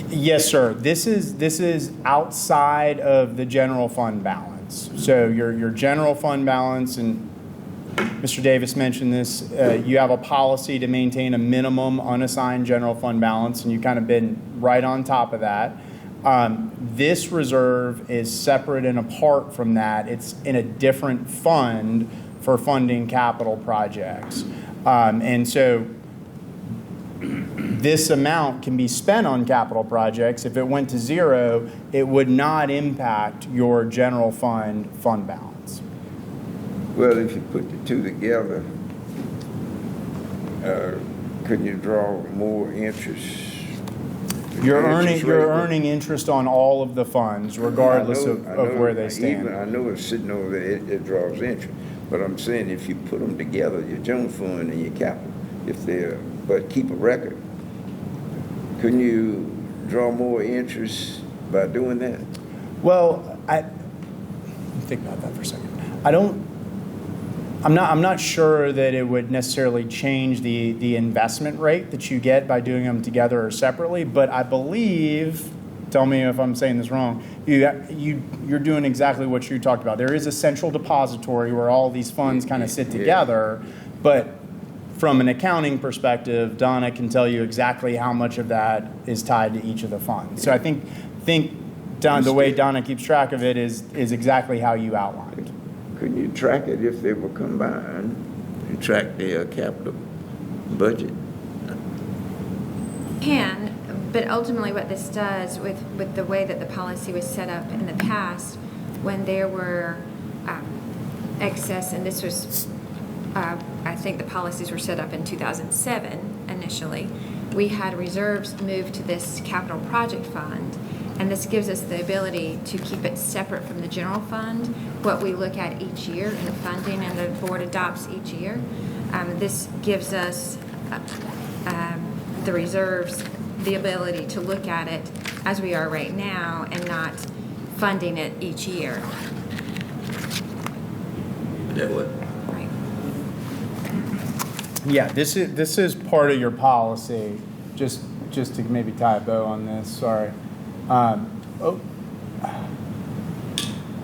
Speaker 5: Yes, sir. This is outside of the general fund balance. So your general fund balance, and Mr. Davis mentioned this, you have a policy to maintain a minimum unassigned general fund balance, and you've kind of been right on top of that. This reserve is separate and apart from that. It's in a different fund for funding capital projects. And so this amount can be spent on capital projects. If it went to zero, it would not impact your general fund balance.
Speaker 6: Well, if you put the two together, couldn't you draw more interest?
Speaker 5: You're
Speaker 6: Interest rate?
Speaker 5: earning interest on all of the funds, regardless
Speaker 6: I
Speaker 5: of
Speaker 6: know,
Speaker 5: where they stand.
Speaker 6: I know it's sitting over there, it draws interest. But I'm saying if you put them together, your general fund and your capital, but keep a record, couldn't you draw more interest by doing that?
Speaker 5: Well, think about that for a second. I'm not sure that it would necessarily change the investment rate that you get by doing them together or separately, but I believe, tell me if I'm saying this wrong, you're doing exactly what you talked about. There is a central depository where all these funds kind of sit together, but from an accounting perspective, Donna can tell you exactly how much of that is tied to each of the funds. So I think Don, the way Donna keeps track of it is exactly how you outlined.
Speaker 6: Couldn't you track it if they were combined and track their capital budget?
Speaker 8: Can, but ultimately what this does with the way that the policy was set up in the past, when there were excess, and this was, I think the policies were set up in 2007 initially, we had reserves moved to this capital project fund, and this gives us the ability to keep it separate from the general fund, what we look at each year in the funding and the board adopts each year. This gives us the reserves the ability to look at it as we are right now and not funding it each year.
Speaker 1: That way.
Speaker 8: Right.
Speaker 5: Yeah, this is part of your policy. Just to maybe tie a bow on this. Sorry.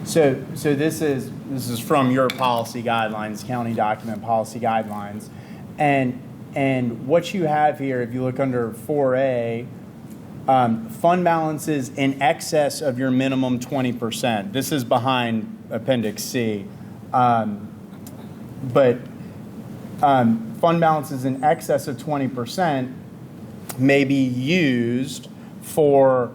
Speaker 5: So this is from your policy guidelines, county document policy guidelines, and what you have here, if you look under 4A, fund balances in excess of your minimum 20%. This is behind Appendix C, but fund balances in excess of 20% may be used for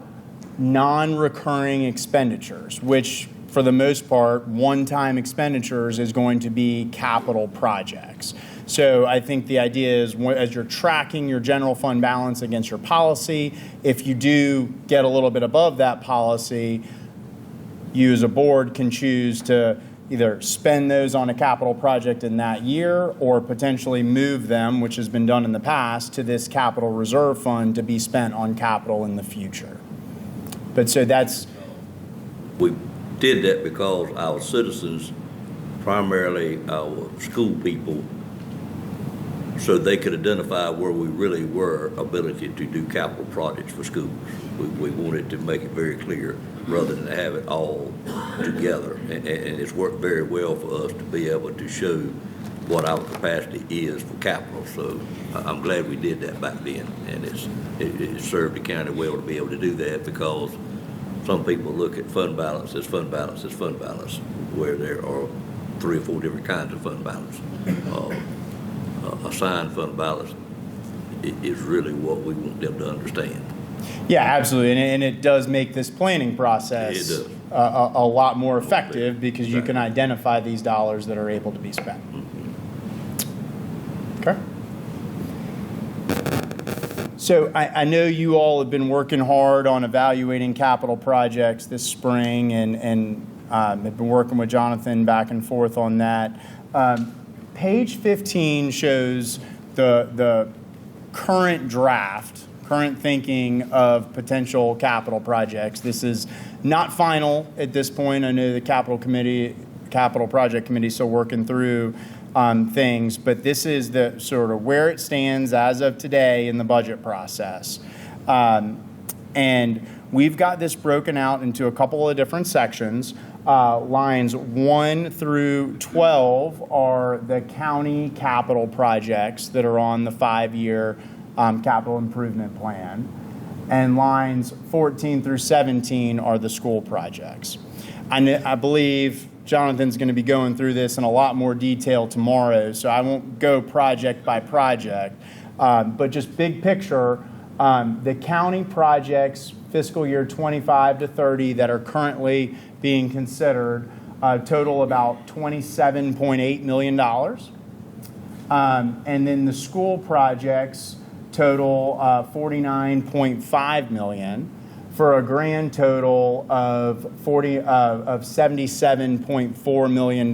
Speaker 5: non-recurring expenditures, which for the most part, one-time expenditures is going to be capital projects. So I think the idea is as you're tracking your general fund balance against your policy, if you do get a little bit above that policy, you as a board can choose to either spend those on a capital project in that year or potentially move them, which has been done in the past, to this capital reserve fund to be spent on capital in the future. But so that's...
Speaker 1: We did that because our citizens, primarily our school people, so they could identify where we really were ability to do capital projects for schools. We wanted to make it very clear rather than have it all together. And it's worked very well for us to be able to show what our capacity is for capital. So I'm glad we did that back then. And it served the county well to be able to do that, because some people look at fund balance as fund balance as fund balance, where there are 3 or 4 different kinds of fund balance. Assigned fund balance is really what we want them to understand.
Speaker 5: Yeah, absolutely, and it does make this planning process
Speaker 1: It does.
Speaker 5: a lot more effective, because you can identify these dollars that are able to be spent. Okay. So I know you all have been working hard on evaluating capital projects this spring, and have been working with Jonathan back and forth on that. Page 15 shows the current draft, current thinking of potential capital projects. This is not final at this point. I know the capital project committee is still working through things, but this is the sort of where it stands as of today in the budget process. And we've got this broken out into a couple of different sections. Lines 1 through 12 are the county capital projects that are on the 5-year capital improvement plan. And lines 14 through 17 are the school projects. I believe Jonathan's going to be going through this in a lot more detail tomorrow, so I won't go project by project. But just big picture, the county projects fiscal year 25 to 30 that are currently being considered total about $27.8 million. And then the school projects total $49.5 million, for a grand total of $77.4 million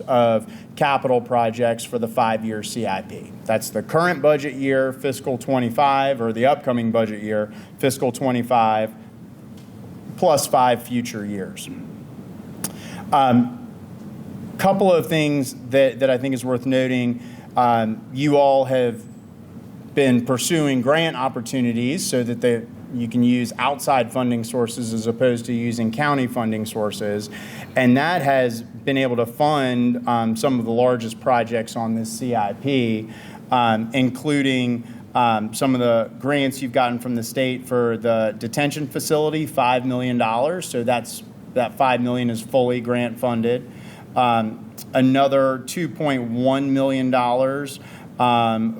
Speaker 5: of capital projects for the 5-year CIP. That's the current budget year, fiscal 25, or the upcoming budget year, fiscal 25, plus 5 future years. Couple of things that I think is worth noting. You all have been pursuing grant opportunities so that you can use outside funding sources as opposed to using county funding sources. And that has been able to fund some of the largest projects on this CIP, including some of the grants you've gotten from the state for the detention facility, $5 million. So that $5 million is fully grant funded. Another $2.1 million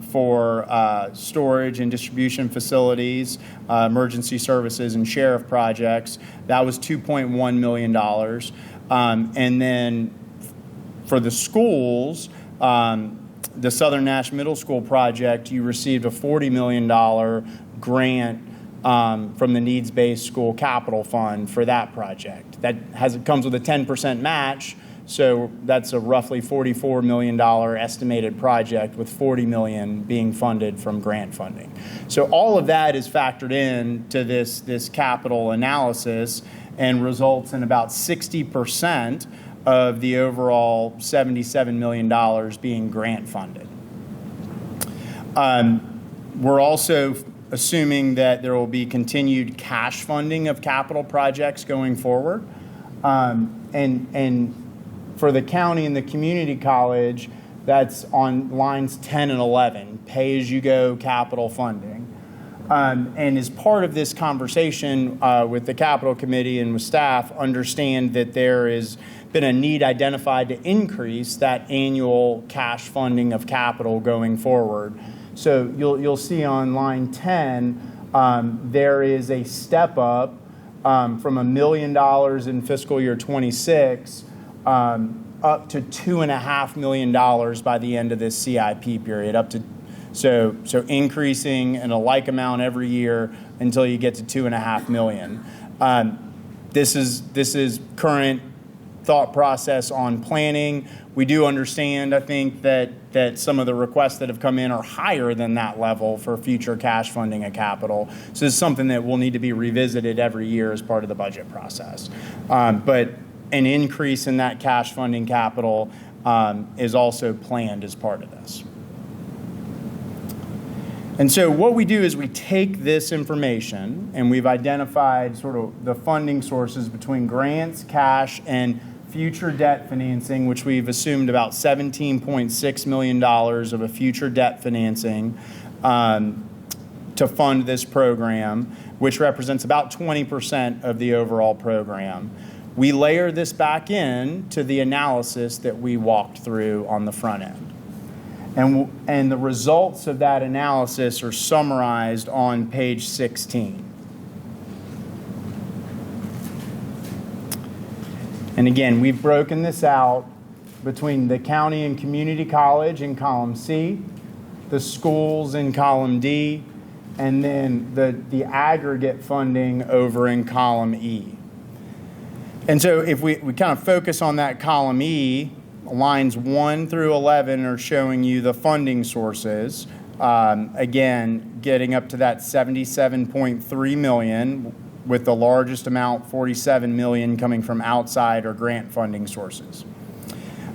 Speaker 5: for storage and distribution facilities, emergency services, and sheriff projects. That was $2.1 million. And then for the schools, the Southern Nash Middle School project, you received a $40 million grant from the Needs-Based School Capital Fund for that project. It comes with a 10% match. So that's a roughly $44 million estimated project, with $40 million being funded from grant funding. So all of that is factored in to this capital analysis and results in about 60% of the overall $77 million being grant funded. We're also assuming that there will be continued cash funding of capital projects going forward. And for the county and the community college, that's on lines 10 and 11, pay-as-you-go capital funding. And as part of this conversation with the capital committee and with staff, understand that there has been a need identified to increase that annual cash funding of capital going forward. So you'll see on line 10, there is a step up from $1 million in fiscal year 26 up to $2.5 million by the end of this CIP period, so increasing in a like amount every year until you get to $2.5 million. This is current thought process on planning. We do understand, I think, that some of the requests that have come in are higher than that level for future cash funding of capital. So this is something that will need to be revisited every year as part of the budget process. But an increase in that cash funding capital is also planned as part of this. And so what we do is we take this information and we've identified sort of the funding sources between grants, cash, and future debt financing, which we've assumed about $17.6 million of a future debt financing to fund this program, which represents about 20% of the overall program. We layer this back in to the analysis that we walked through on the front end. And the results of that analysis are summarized on page 16. And again, we've broken this out between the county and community college in column C, the schools in column D, and then the aggregate funding over in column E. And so if we kind of focus on that column E, lines 1 through 11 are showing you the funding sources. Again, getting up to that $77.3 million, with the largest amount, $47 million, coming from outside or grant funding sources.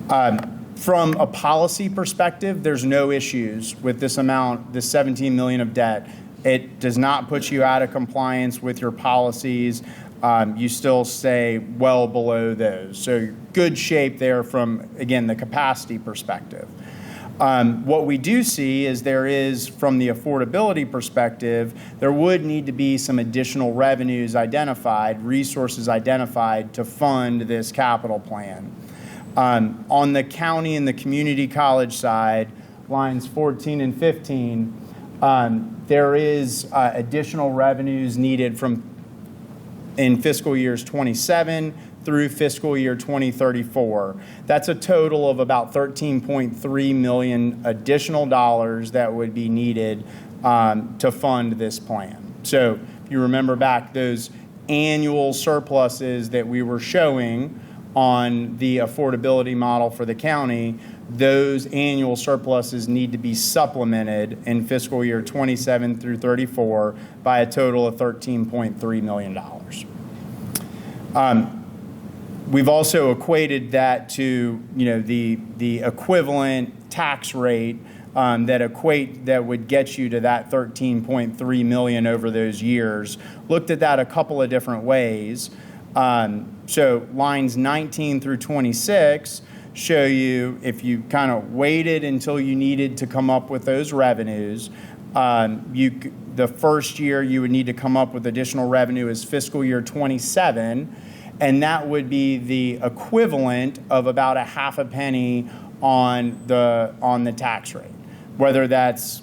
Speaker 5: From a policy perspective, there's no issues with this amount, this $17 million of debt. It does not put you out of compliance with your policies. You still stay well below those. So good shape there from, again, the capacity perspective. What we do see is there is, from the affordability perspective, there would need to be some additional revenues identified, resources identified to fund this capital plan. On the county and the community college side, lines 14 and 15, there is additional revenues needed in fiscal years 27 through fiscal year 2034. That's a total of about $13.3 million additional dollars that would be needed to fund this plan. So if you remember back those annual surpluses that we were showing on the affordability model for the county, those annual surpluses need to be supplemented in fiscal year 27 through 34 by a total of $13.3 million. We've also equated that to, the equivalent tax rate that would get you to that $13.3 million over those years. Looked at that a couple of different ways. So lines 19 through 26 show you, if you kind of waited until you needed to come up with those revenues, the first year you would need to come up with additional revenue is fiscal year 27, and that would be the equivalent of about a half a penny on the tax rate, whether that's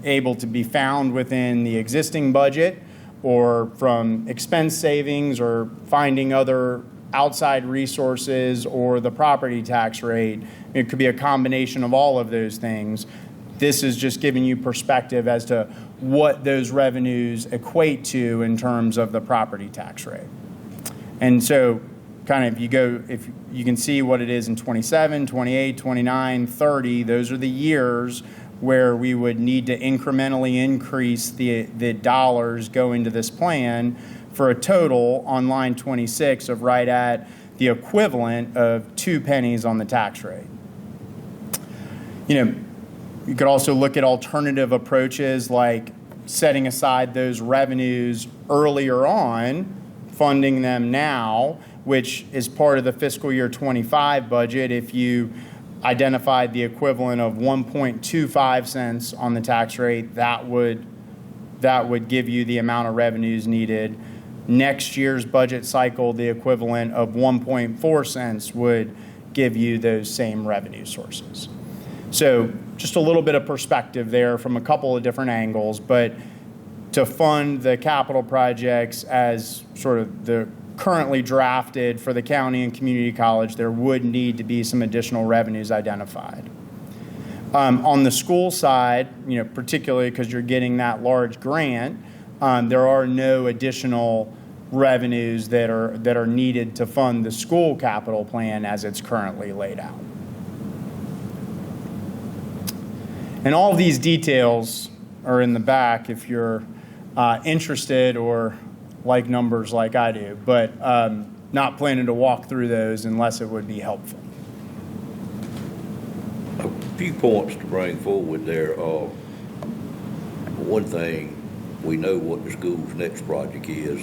Speaker 5: able to be found within the existing budget or from expense savings or finding other outside resources or the property tax rate. It could be a combination of all of those things. This is just giving you perspective as to what those revenues equate to in terms of the property tax rate. And so kind of if you can see what it is in 27, 28, 29, 30, those are the years where we would need to incrementally increase the dollars going to this plan for a total on line 26 of right at the equivalent of 2 pennies on the tax rate. You could also look at alternative approaches like setting aside those revenues earlier on, funding them now, which is part of the fiscal year 25 budget. If you identified the equivalent of 1.25 cents on the tax rate, that would give you the amount of revenues needed. Next year's budget cycle, the equivalent of 1.4 cents would give you those same revenue sources. So just a little bit of perspective there from a couple of different angles, but to fund the capital projects as sort of the currently drafted for the county and community college, there would need to be some additional revenues identified. On the school side, particularly because you're getting that large grant, there are no additional revenues that are needed to fund the school capital plan as it's currently laid out. And all of these details are in the back if you're interested or like numbers like I do, but not planning to walk through those unless it would be helpful.
Speaker 1: A few points to bring forward there. one thing, we know what the school's next project is.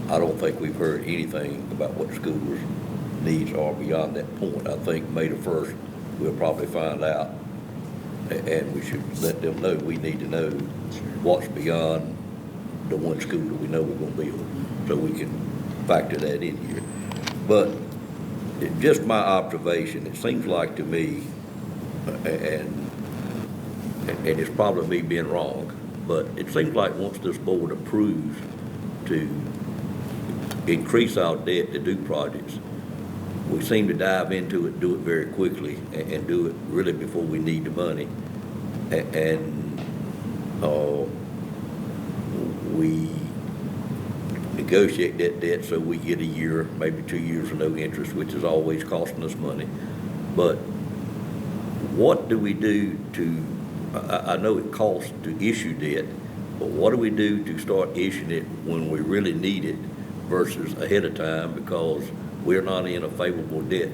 Speaker 1: I don't think we've heard anything about what the school's needs are beyond that point. I think May the 1st, we'll probably find out, and we should let them know, we need to know what's beyond the one school that we know we're gonna build, so we can factor that in here. But just my observation, it seems like to me, and it's probably me being wrong, but it seems like once this board approves to increase our debt to do projects, we seem to dive into it, do it very quickly, and do it really before we need the money. We negotiate that debt so we get a year, maybe 2 years of no interest, which is always costing us money. But what do we do to, I know it costs to issue debt, but what do we do to start issuing it when we really need it versus ahead of time, because we're not in a favorable debt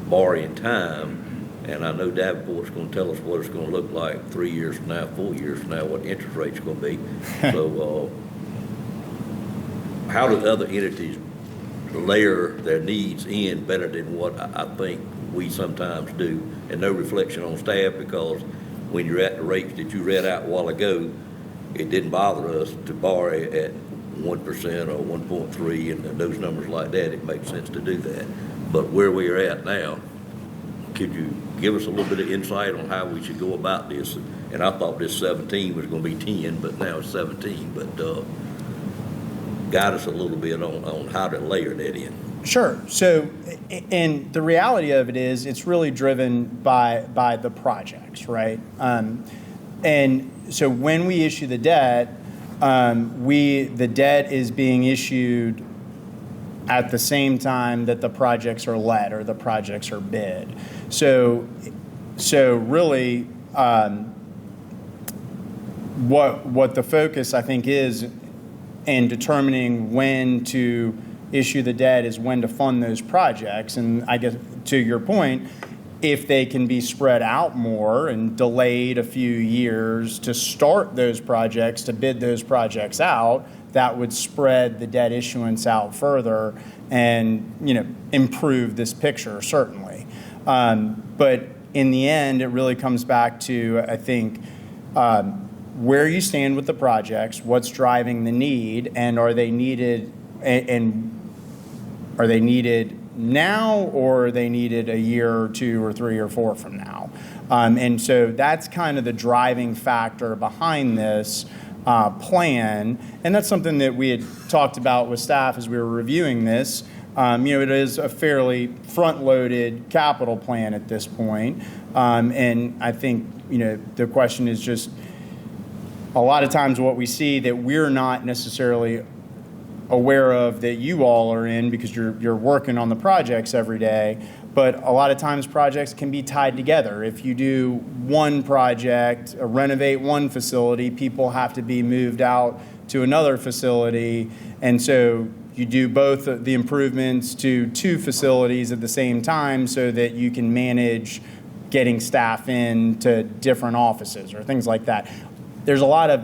Speaker 1: borrowing time? And I know Davenport's going to tell us what it's going to look like 3 years from now, 4 years from now, what the interest rate's going to be. So how do other entities layer their needs in better than what I think we sometimes do? And no reflection on staff, because when you're at the rates that you read out a while ago, it didn't bother us to borrow at 1% or 1.3 and those numbers like that. It makes sense to do that. But where we're at now, could you give us a little bit of insight on how we should go about this? And I thought this 17 was going to be 10, but now it's 17. But guide us a little bit on how to layer that in.
Speaker 5: Sure. So, and the reality of it is, it's really driven by the projects, right? And so when we issue the debt, the debt is being issued at the same time that the projects are let or the projects are bid. So really, what the focus, I think, is in determining when to issue the debt is when to fund those projects. And I guess to your point, if they can be spread out more and delayed a few years to start those projects, to bid those projects out, that would spread the debt issuance out further and, improve this picture, certainly. But in the end, it really comes back to, I think, where you stand with the projects, what's driving the need, and are they needed, and are they needed now, or are they needed a year or 2 or 3 or 4 from now? And so that's kind of the driving factor behind this plan. And that's something that we had talked about with staff as we were reviewing this. It is a fairly front-loaded capital plan at this point. And I think, the question is just a lot of times what we see that we're not necessarily aware of that you all are in because you're working on the projects every day, but a lot of times projects can be tied together. If you do one project, renovate one facility, people have to be moved out to another facility, and so you do both the improvements to 2 facilities at the same time so that you can manage getting staff in to different offices or things like that. There's a lot of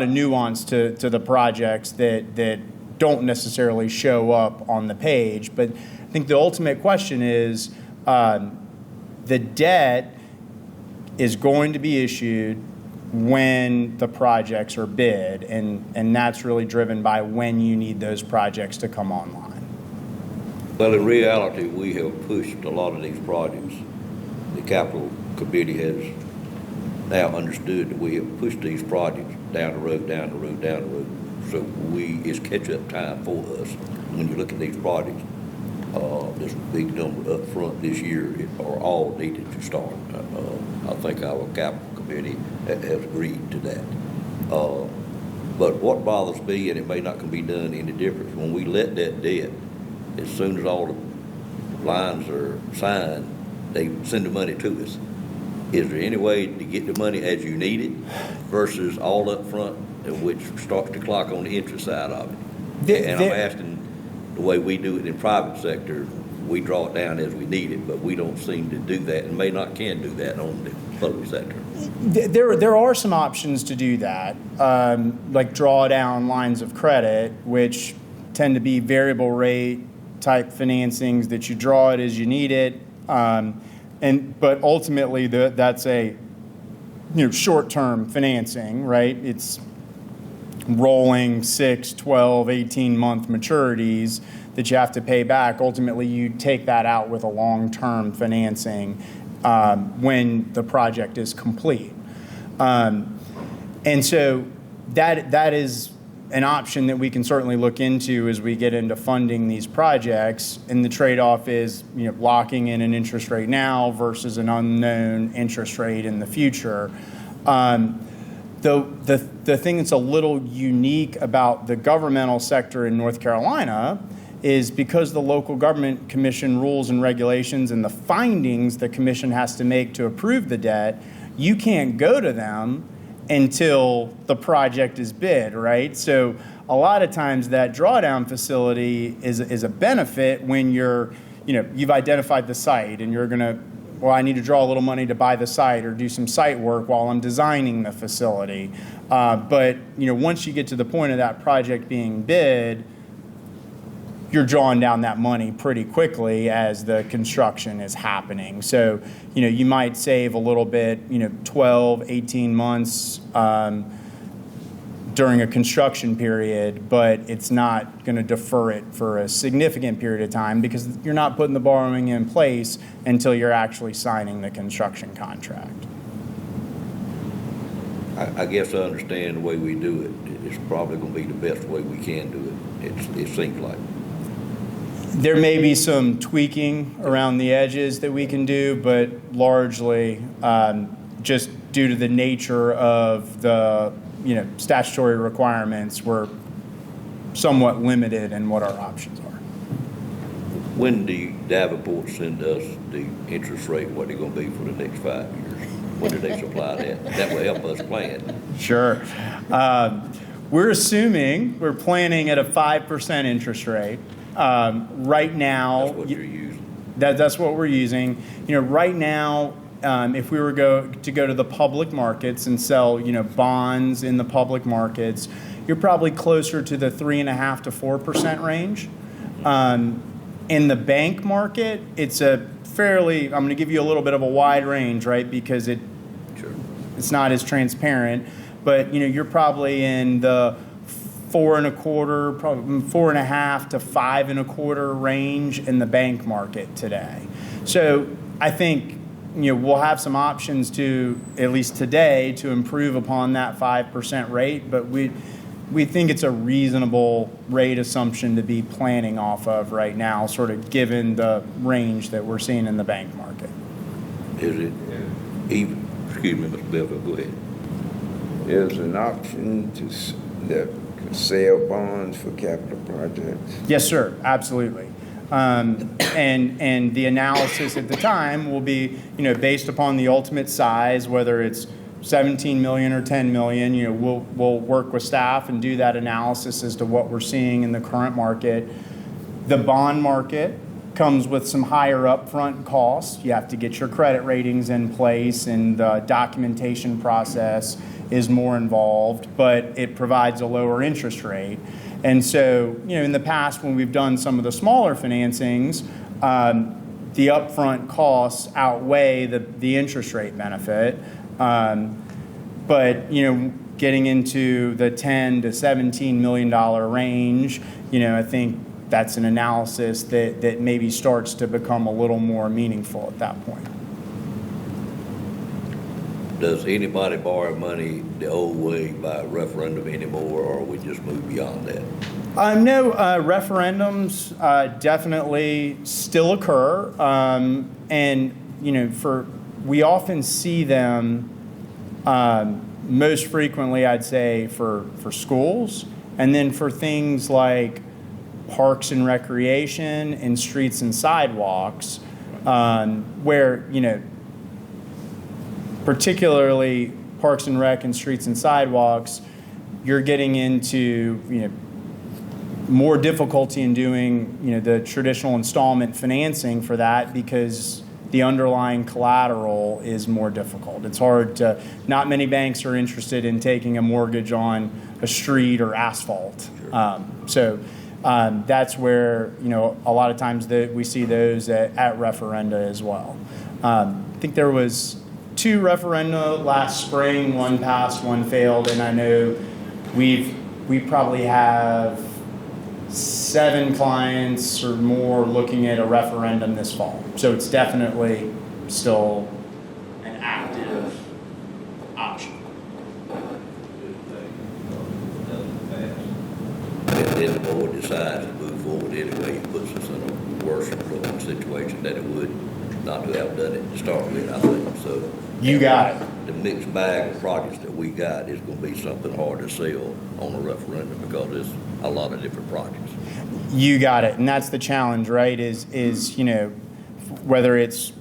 Speaker 5: nuance to the projects that don't necessarily show up on the page. But I think the ultimate question is the debt is going to be issued when the projects are bid, and that's really driven by when you need those projects to come online.
Speaker 1: Well, in reality, we have pushed a lot of these projects. The capital committee has now understood that we have pushed these projects down the road. So it's catch-up time for us. When you look at these projects, this big number up front this year are all needed to start. I think our capital committee has agreed to that. But what bothers me, and it may not can be done any different, when we let that debt, as soon as all the lines are signed, they send the money to us. Is there any way to get the money as you need it versus all up front, which starts the clock on the interest side of it? And I'm asking the way we do it in private sector, we draw it down as we need it, but we don't seem to do that, and may not can do that on the public sector.
Speaker 5: There are some options to do that, like draw down lines of credit, which tend to be variable rate type financings that you draw it as you need it. But ultimately that's a short-term financing, right? It's rolling 6, 12, 18-month maturities that you have to pay back. Ultimately, you take that out with a long-term financing when the project is complete. And so that is an option that we can certainly look into as we get into funding these projects. And the trade-off is, locking in an interest rate now versus an unknown interest rate in the future. The thing that's a little unique about the governmental sector in North Carolina is because the local government commission rules and regulations and the findings the commission has to make to approve the debt, you can't go to them until the project is bid, right? So a lot of times that drawdown facility is a benefit when you've identified the site and you're gonna, I need to draw a little money to buy the site or do some site work while I'm designing the facility. But once you get to the point of that project being bid, you're drawing down that money pretty quickly as the construction is happening. So, you might save a little bit, 12, 18 months during a construction period, but it's not going to defer it for a significant period of time because you're not putting the borrowing in place until you're actually signing the construction contract.
Speaker 1: I guess I understand the way we do it. It's probably going to be the best way we can do it. It seems like.
Speaker 5: There may be some tweaking around the edges that we can do, but largely just due to the nature of the statutory requirements, we're somewhat limited in what our options are.
Speaker 1: When do Davenport send us the interest rate, what they're going to be for the next 5 years? When do they supply that? That will help us plan.
Speaker 5: Sure. We're planning at a 5% interest rate. Right now,
Speaker 1: That's what you're using.
Speaker 5: That's what we're using. Right now, if we were to go to the public markets and sell, bonds in the public markets, you're probably closer to the 3.5% to 4% range. In the bank market, it's I'm going to give you a little bit of a wide range, right? Because it's not as transparent, but you're probably in the 4.25%, probably 4.5% to 5.25% range in the bank market today. So I think we'll have some options to, at least today, to improve upon that 5% rate, but we think it's a reasonable rate assumption to be planning off of right now, sort of given the range that we're seeing in the bank market.
Speaker 1: Is it even? Excuse me, Mr. Belfield, go ahead.
Speaker 6: There's an option that can sell bonds for capital projects.
Speaker 5: Yes, sir, absolutely. And the analysis at the time will be, based upon the ultimate size, whether it's 17 million or 10 million, we'll work with staff and do that analysis as to what we're seeing in the current market. The bond market comes with some higher upfront costs. You have to get your credit ratings in place, and the documentation process is more involved, but it provides a lower interest rate. And so, in the past, when we've done some of the smaller financings, the upfront costs outweigh the interest rate benefit. But, getting into the $10 to $17 million range, I think that's an analysis that maybe starts to become a little more meaningful at that point.
Speaker 1: Does anybody borrow money the old way by referendum anymore, or we just move beyond that?
Speaker 5: No, referendums definitely still occur, and we often see them most frequently, I'd say, for schools, and then for things like parks and recreation and streets and sidewalks, where particularly parks and rec and streets and sidewalks, you're getting into more difficulty in doing, the traditional installment financing for that because the underlying collateral is more difficult. It's hard to, not many banks are interested in taking a mortgage on a street or asphalt. So that's where, a lot of times that we see those at referenda as well. I think there was 2 referenda last spring, one passed, one failed, and I know we probably have 7 clients or more looking at a referendum this fall. So it's definitely still an active option.
Speaker 1: If the board decides to move forward anyway, it puts us in a worse situation than it would not to have done it to start with, I think. So
Speaker 5: You got it.
Speaker 1: the mixed bag of projects that we got is gonna be something hard to sell on a referendum because there's a lot of different projects.
Speaker 5: You got it. And that's the challenge, right? Is whether it's,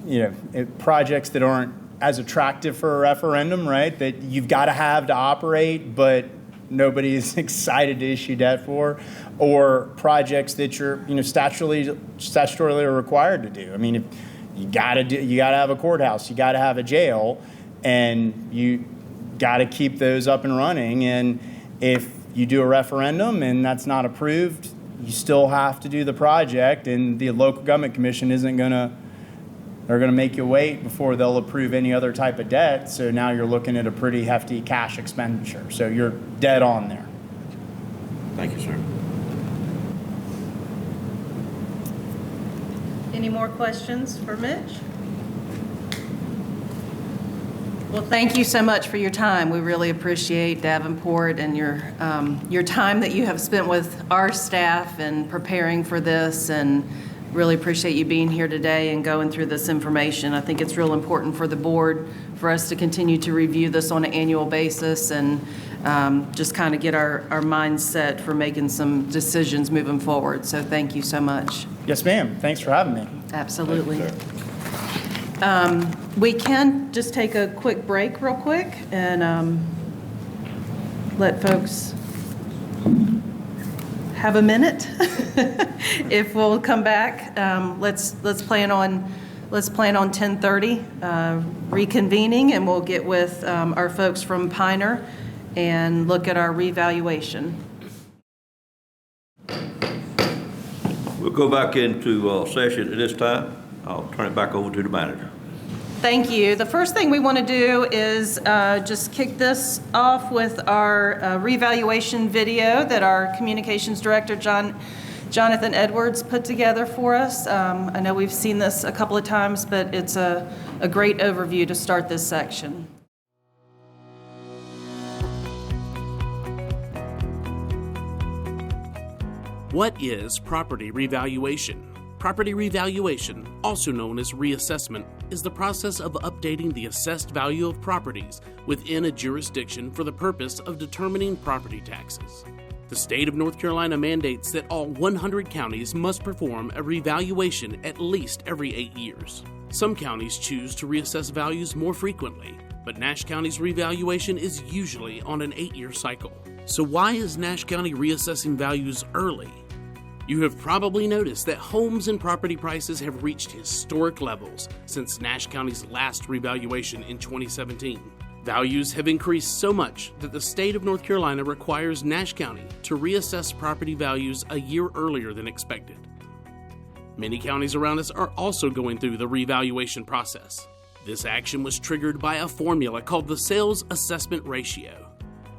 Speaker 5: projects that aren't as attractive for a referendum, right? That you've got to have to operate, but nobody is excited to issue debt for, or projects that you're, statutorily required to do. I mean, if you got to have a courthouse, you got to have a jail, and you got to keep those up and running. And if you do a referendum and that's not approved, you still have to do the project, and the local government commission they're going to make you wait before they'll approve any other type of debt. So now you're looking at a pretty hefty cash expenditure. So you're dead on there.
Speaker 1: Thank you, sir.
Speaker 3: Any more questions for Mitch? Well, thank you so much for your time. We really appreciate Davenport and your time that you have spent with our staff and preparing for this, and really appreciate you being here today and going through this information. I think it's real important for the board for us to continue to review this on an annual basis and just kind of get our minds set for making some decisions moving forward. So thank you so much.
Speaker 5: Yes, ma'am. Thanks for having me.
Speaker 3: Absolutely. We can just take a quick break real quick and let folks have a minute. If we'll come back, let's plan on 10:30 reconvening, and we'll get with our folks from Piner and look at our revaluation.
Speaker 1: We'll go back into session at this time. I'll turn it back over to the manager.
Speaker 3: Thank you. The first thing we want to do is just kick this off with our revaluation video that our communications director, Jonathan Edwards, put together for us. I know we've seen this a couple of times, but it's a great overview to start this section.
Speaker 9: What is property revaluation? Property revaluation, also known as reassessment, is the process of updating the assessed value of properties within a jurisdiction for the purpose of determining property taxes. The state of North Carolina mandates that all 100 counties must perform a revaluation at least every 8 years. Some counties choose to reassess values more frequently, but Nash County's revaluation is usually on an 8-year cycle. So why is Nash County reassessing values early? You have probably noticed that homes and property prices have reached historic levels since Nash County's last revaluation in 2017. Values have increased so much that the state of North Carolina requires Nash County to reassess property values a year earlier than expected. Many counties around us are also going through the revaluation process. This action was triggered by a formula called the Sales Assessment Ratio.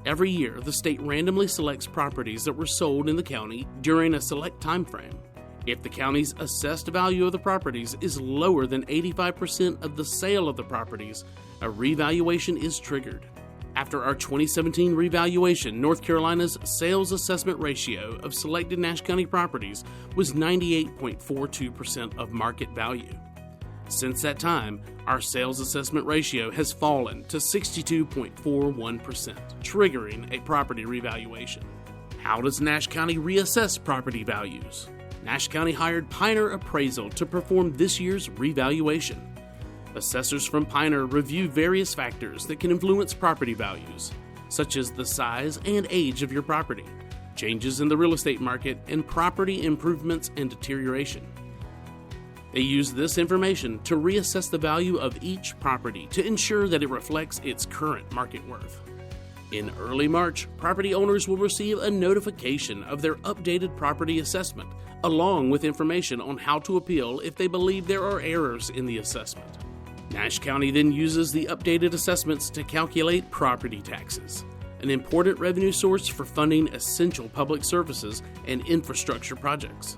Speaker 9: Every year, the state randomly selects properties that were sold in the county during a select time frame. If the county's assessed value of the properties is lower than 85% of the sale of the properties, a revaluation is triggered. After our 2017 revaluation, North Carolina's sales assessment ratio of selected Nash County properties was 98.42% of market value. Since that time, our sales assessment ratio has fallen to 62.41%, triggering a property revaluation. How does Nash County reassess property values? Nash County hired Piner Appraisal to perform this year's revaluation. Assessors from Piner review various factors that can influence property values, such as the size and age of your property, changes in the real estate market, and property improvements and deterioration. They use this information to reassess the value of each property to ensure that it reflects its current market worth. In early March, property owners will receive a notification of their updated property assessment, along with information on how to appeal if they believe there are errors in the assessment. Nash County then uses the updated assessments to calculate property taxes, an important revenue source for funding essential public services and infrastructure projects.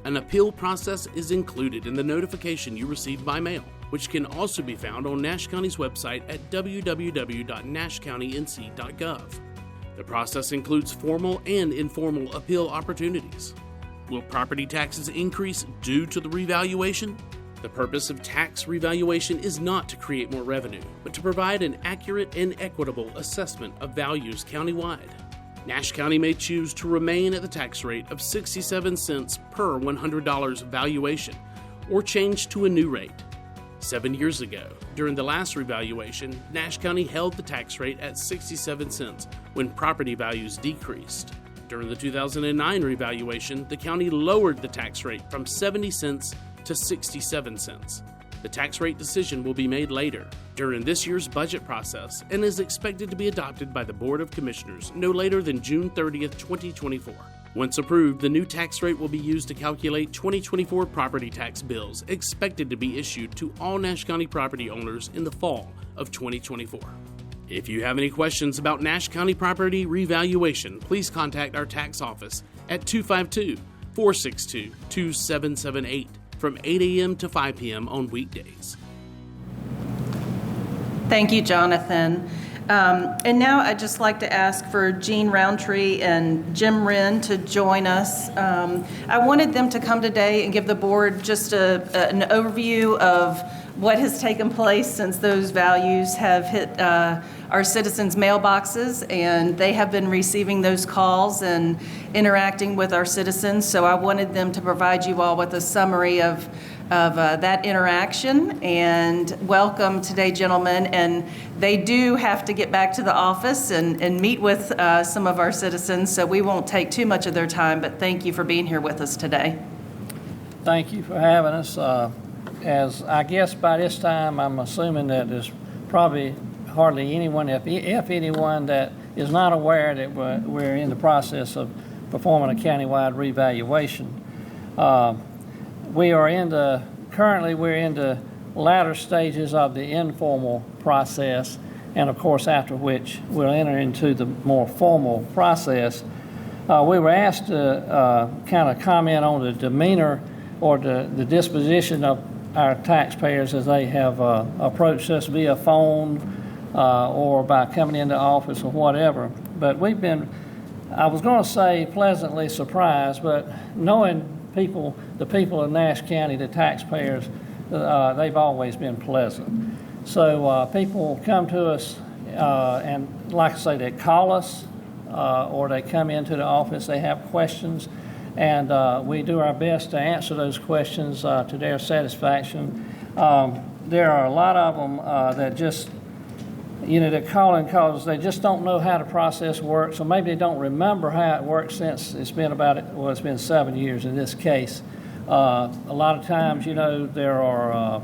Speaker 9: An appeal process is included in the notification you receive by mail, which can also be found on Nash County's website at www.nashcountync.gov. The process includes formal and informal appeal opportunities. Will property taxes increase due to the revaluation? The purpose of tax revaluation is not to create more revenue, but to provide an accurate and equitable assessment of values countywide. Nash County may choose to remain at the tax rate of 67 cents per $100 valuation, or change to a new rate. 7 years ago, during the last revaluation, Nash County held the tax rate at 67 cents when property values decreased. During the 2009 revaluation, the county lowered the tax rate from 70 cents to 67 cents. The tax rate decision will be made later, during this year's budget process, and is expected to be adopted by the Board of Commissioners no later than June 30th, 2024. Once approved, the new tax rate will be used to calculate 2024 property tax bills expected to be issued to all Nash County property owners in the fall of 2024. If you have any questions about Nash County property revaluation, please contact our tax office at 252-462-2778 from 8 a.m. to 5 p.m. on weekdays.
Speaker 3: Thank you, Jonathan. And now I'd just like to ask for Gene Roundtree and Jim Wren to join us. I wanted them to come today and give the board just an overview of what has taken place since those values have hit our citizens' mailboxes, and they have been receiving those calls and interacting with our citizens. So I wanted them to provide you all with a summary of that interaction. And welcome today, gentlemen. And they do have to get back to the office and meet with some of our citizens, so we won't take too much of their time, but thank you for being here with us today.
Speaker 10: Thank you for having us. As I guess by this time, I'm assuming that there's probably hardly anyone, if anyone, that is not aware that we're in the process of performing a countywide revaluation. Currently we're in the latter stages of the informal process, and of course after which we'll enter into the more formal process. We were asked to kind of comment on the demeanor or the disposition of our taxpayers as they have approached us via phone or by coming into office or whatever. But we've been, I was going to say pleasantly surprised, but knowing the people of Nash County, the taxpayers, they've always been pleasant. So people come to us and, like I say, they call us or they come into the office, they have questions, and we do our best to answer those questions to their satisfaction. There are a lot of them that just, that call in because they just don't know how the process works, or maybe they don't remember how it works since it's been 7 years in this case. A lot of times, there are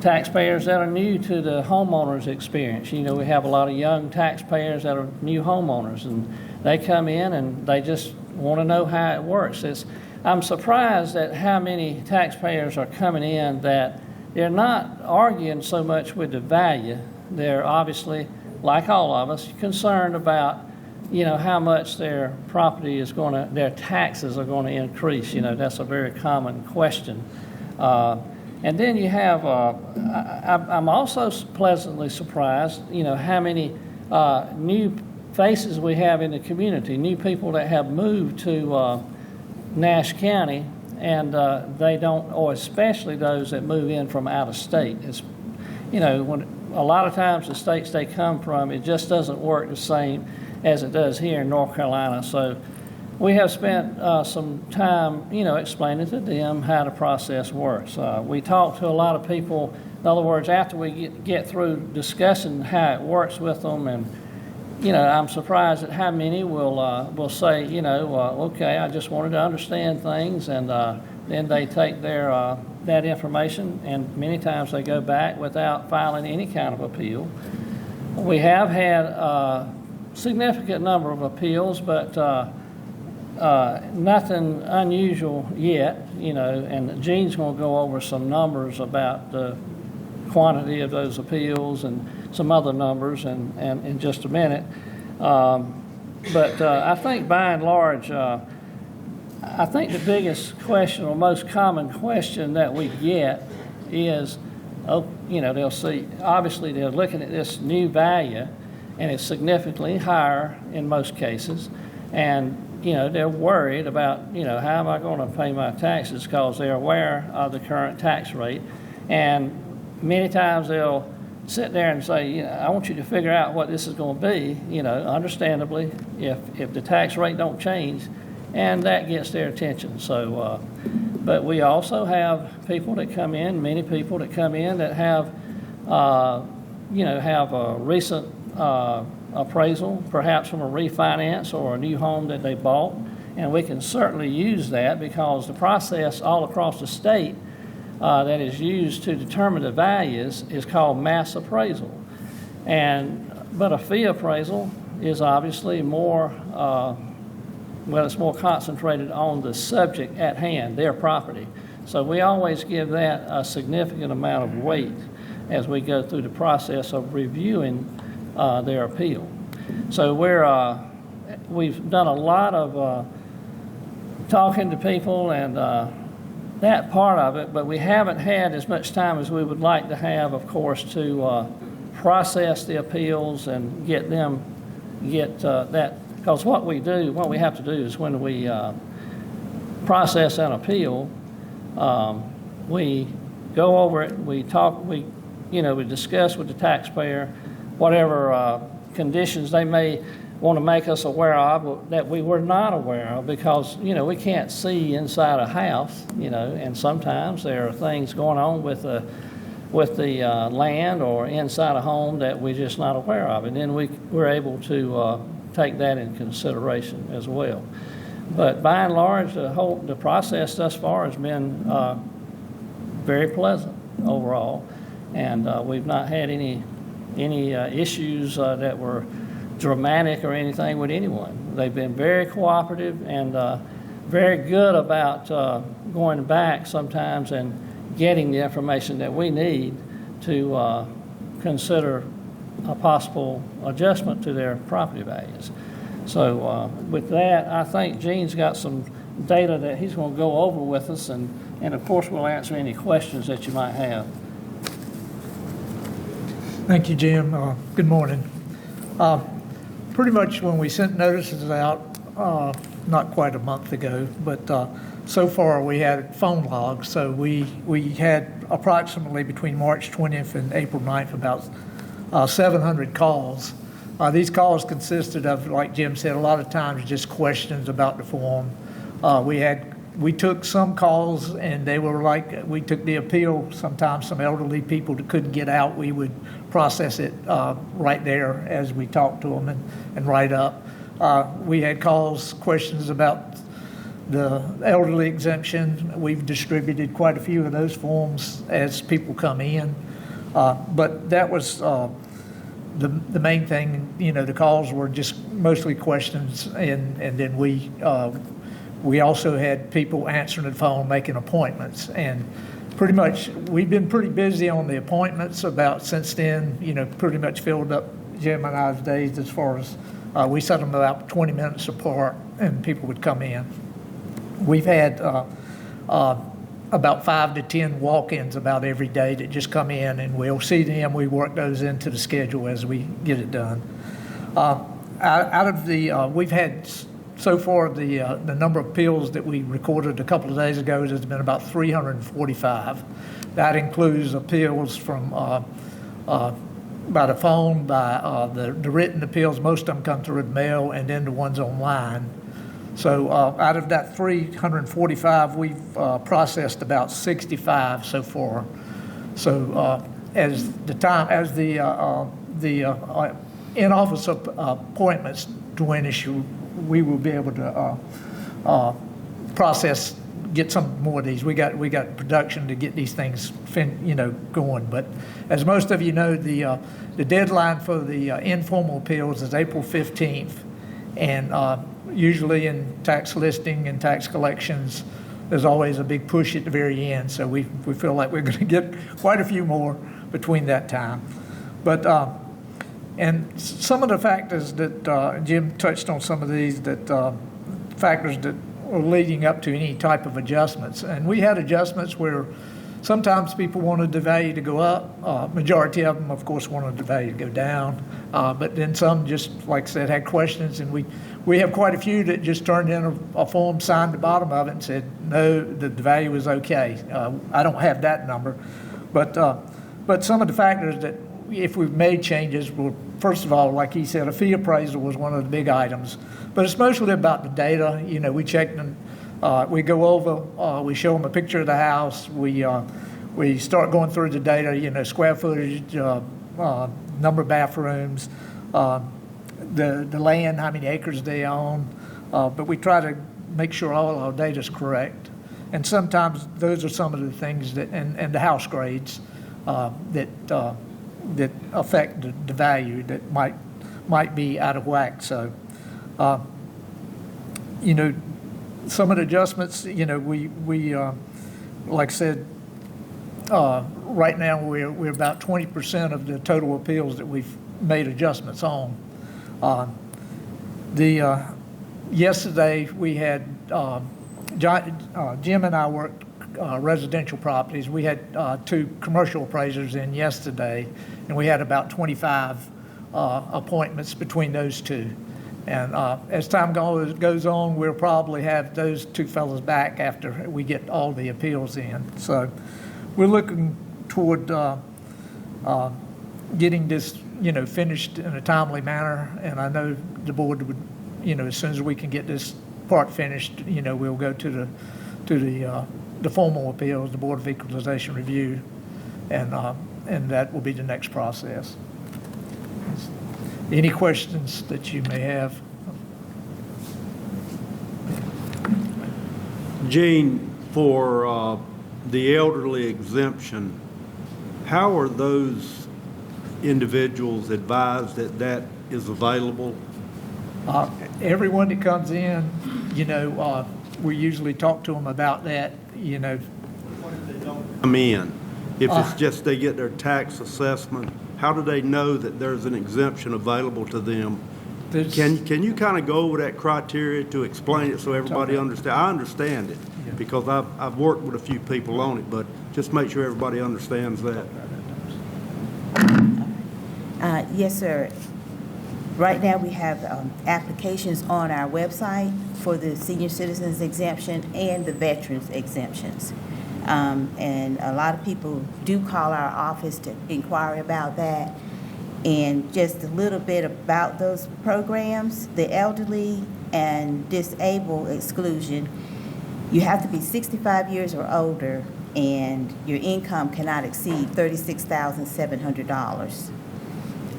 Speaker 10: taxpayers that are new to the homeowner's experience. We have a lot of young taxpayers that are new homeowners, and they come in and they just want to know how it works. I'm surprised at how many taxpayers are coming in that they're not arguing so much with the value. They're obviously, like all of us, concerned about, how much their property their taxes are going to increase. That's a very common question. And then you have, I'm also pleasantly surprised, how many new faces we have in the community, new people that have moved to Nash County, and they don't, or especially those that move in from out of state. It's, when a lot of times the states they come from, it just doesn't work the same as it does here in North Carolina. So we have spent some time, explaining to them how the process works. We talk to a lot of people. In other words, after we get through discussing how it works with them and, I'm surprised at how many will say, okay, I just wanted to understand things, and then they take their that information, and many times they go back without filing any kind of appeal. We have had a significant number of appeals, but nothing unusual yet, and Gene's going to go over some numbers about the quantity of those appeals and some other numbers in just a minute. But I think by and large, I think the biggest question or most common question that we get is, they'll see, obviously they're looking at this new value and it's significantly higher in most cases. And, they're worried about, how am I going to pay my taxes, because they're aware of the current tax rate. And many times they'll sit there and say, I want you to figure out what this is going to be, understandably, if the tax rate don't change, and that gets their attention. So, but we also have people that come in, many people that come in that have, have a recent appraisal, perhaps from a refinance or a new home that they bought, and we can certainly use that, because the process all across the state that is used to determine the values is called mass appraisal. But a fee appraisal is obviously more, it's more concentrated on the subject at hand, their property. So we always give that a significant amount of weight as we go through the process of reviewing their appeal. So we've done a lot of talking to people and that part of it, but we haven't had as much time as we would like to have, of course, to process the appeals and get that, because what we have to do is when we process an appeal, we go over it, we talk, we discuss with the taxpayer whatever conditions they may want to make us aware of that we were not aware of, because we can't see inside a house, and sometimes there are things going on with the land or inside a home that we're just not aware of, and then we're able to take that in consideration as well. But by and large, the process thus far has been very pleasant overall, and we've not had any issues that were dramatic or anything with anyone. They've been very cooperative and very good about going back sometimes and getting the information that we need to consider a possible adjustment to their property values. So with that, I think Gene's got some data that he's going to go over with us, and of course we'll answer any questions that you might have.
Speaker 11: Thank you, Jim. Good morning. Pretty much when we sent notices out, not quite a month ago, but so far we had phone logs. So we had approximately between March 20th and April 9th about 700 calls. These calls consisted of, like Jim said, a lot of times just questions about the form. We took some calls and they were like, we took the appeal. Sometimes some elderly people that couldn't get out, we would process it right there as we talked to them and write up. We had questions about the elderly exemption. We've distributed quite a few of those forms as people come in. But that was the main thing. The calls were just mostly questions, and then we also had people answering the phone, making appointments, and pretty much we've been pretty busy on the appointments since then, pretty much filled up Jim and I's days as far as we set them about 20 minutes apart and people would come in. We've had about 5 to 10 walk-ins about every day that just come in, and we'll see them. We work those into the schedule as we get it done. We've had so far the number of appeals that we recorded a couple of days ago has been about 345. That includes appeals from by the phone, by the written appeals. Most of them come through the mail, and then the ones online. So out of that 345, we've processed about 65 so far. So as the in-office appointments diminish, we will be able to process, get some more of these. We got production to get these things going. But as most of you know, the deadline for the informal appeals is April 15th, and usually in tax listing and tax collections, there's always a big push at the very end. So we feel like we're going to get quite a few more between that time. But and some of the factors that Jim touched on, some of these factors that are leading up to any type of adjustments. And we had adjustments where sometimes people wanted the value to go up. Majority of them, of course, wanted the value to go down. But then some, just like I said, had questions. And we have quite a few that just turned in a form, signed the bottom of it, and said, no, the value is okay. I don't have that number. But some of the factors that, if we've made changes, were, first of all, like he said, a fee appraisal was one of the big items. But it's mostly about the data. We check them, we go over, we show them a picture of the house, we start going through the data, square footage, number of bathrooms, the land, how many acres they own. But we try to make sure all our data is correct. And sometimes those are some of the things that, and the house grades that affect the value that might be out of whack. So, some of the adjustments, we like I said, right now we're about 20% of the total appeals that we've made adjustments on. Yesterday we had Jim and I worked residential properties. We had 2 commercial appraisers in yesterday, and we had about 25 appointments between those 2. And as time goes on, we'll probably have those 2 fellows back after we get all the appeals in. So we're looking toward getting this, finished in a timely manner. And I know the board would, as soon as we can get this part finished, we'll go to the formal appeals, the Board of Equalization Review, and that will be the next process. Any questions that you may have?
Speaker 12: Gene, for the elderly exemption, how are those individuals advised that is available?
Speaker 11: Everyone that comes in, we usually talk to them about that,
Speaker 12: Come in. If it's just they get their tax assessment, how do they know that there's an exemption available to them? Can you kind of go over that criteria to explain it so everybody understands? I understand it because I've worked with a few people on it, but just make sure everybody understands that.
Speaker 13: Yes, sir. Right now we have applications on our website for the senior citizens exemption and the veterans exemptions. And a lot of people do call our office to inquire about that. And just a little bit about those programs, the elderly and disabled exclusion, you have to be 65 years or older and your income cannot exceed $36,700.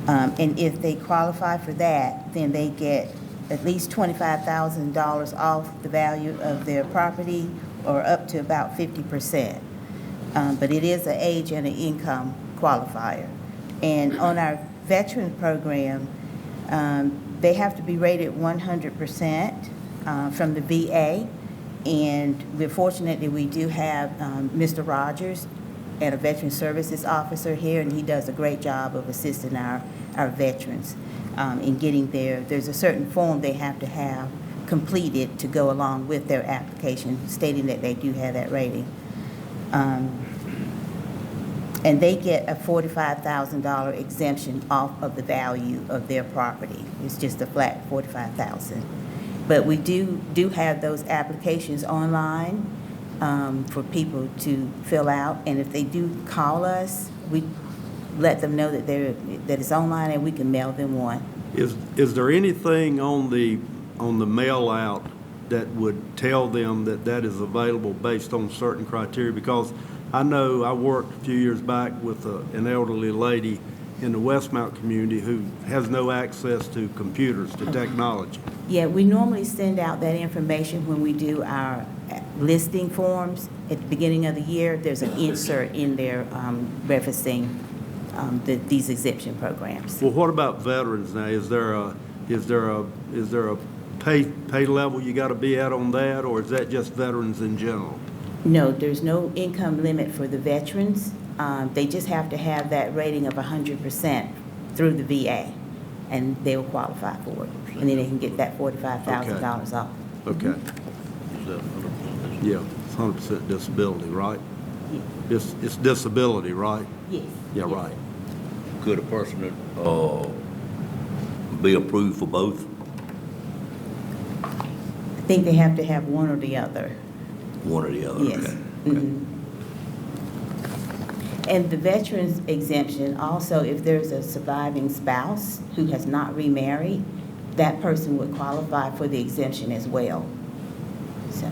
Speaker 13: And if they qualify for that, then they get at least $25,000 off the value of their property, or up to about 50%. But it is an age and an income qualifier. And on our veteran program, they have to be rated 100% from the VA. And we're fortunate that we do have Mr. Rogers, and a veteran services officer here, and he does a great job of assisting our veterans in getting there. There's a certain form they have to have completed to go along with their application, stating that they do have that rating. And they get a $45,000 exemption off of the value of their property. It's just a flat $45,000. But we do have those applications online for people to fill out, and if they do call us, we let them know that it's online, and we can mail them one.
Speaker 12: Is there anything on the mail out that would tell them that is available based on certain criteria? Because I know I worked a few years back with an elderly lady, in the Westmount community who has no access to computers, to technology?
Speaker 13: Yeah, we normally send out that information when we do our listing forms at the beginning of the year. There's an insert in there referencing these exemption programs.
Speaker 12: Well, what about veterans now? Is there a pay level you got to be at on that, or is that just veterans in general?
Speaker 13: No, there's no income limit for the veterans. They just have to have that rating of 100% through the VA, and they will qualify for it. And then they can get that $45,000 off.
Speaker 12: Okay. Yeah, it's 100% disability, right?
Speaker 13: Yeah.
Speaker 12: It's disability, right?
Speaker 13: Yes.
Speaker 12: Yeah,
Speaker 13: Yes.
Speaker 12: right.
Speaker 1: Could a person be approved for both?
Speaker 13: I think they have to have one or the other.
Speaker 1: One or the other?
Speaker 13: Yes.
Speaker 1: Okay.
Speaker 13: Mhm. And the veterans exemption, also, if there's a surviving spouse who has not remarried, that person would qualify for the exemption as well. So,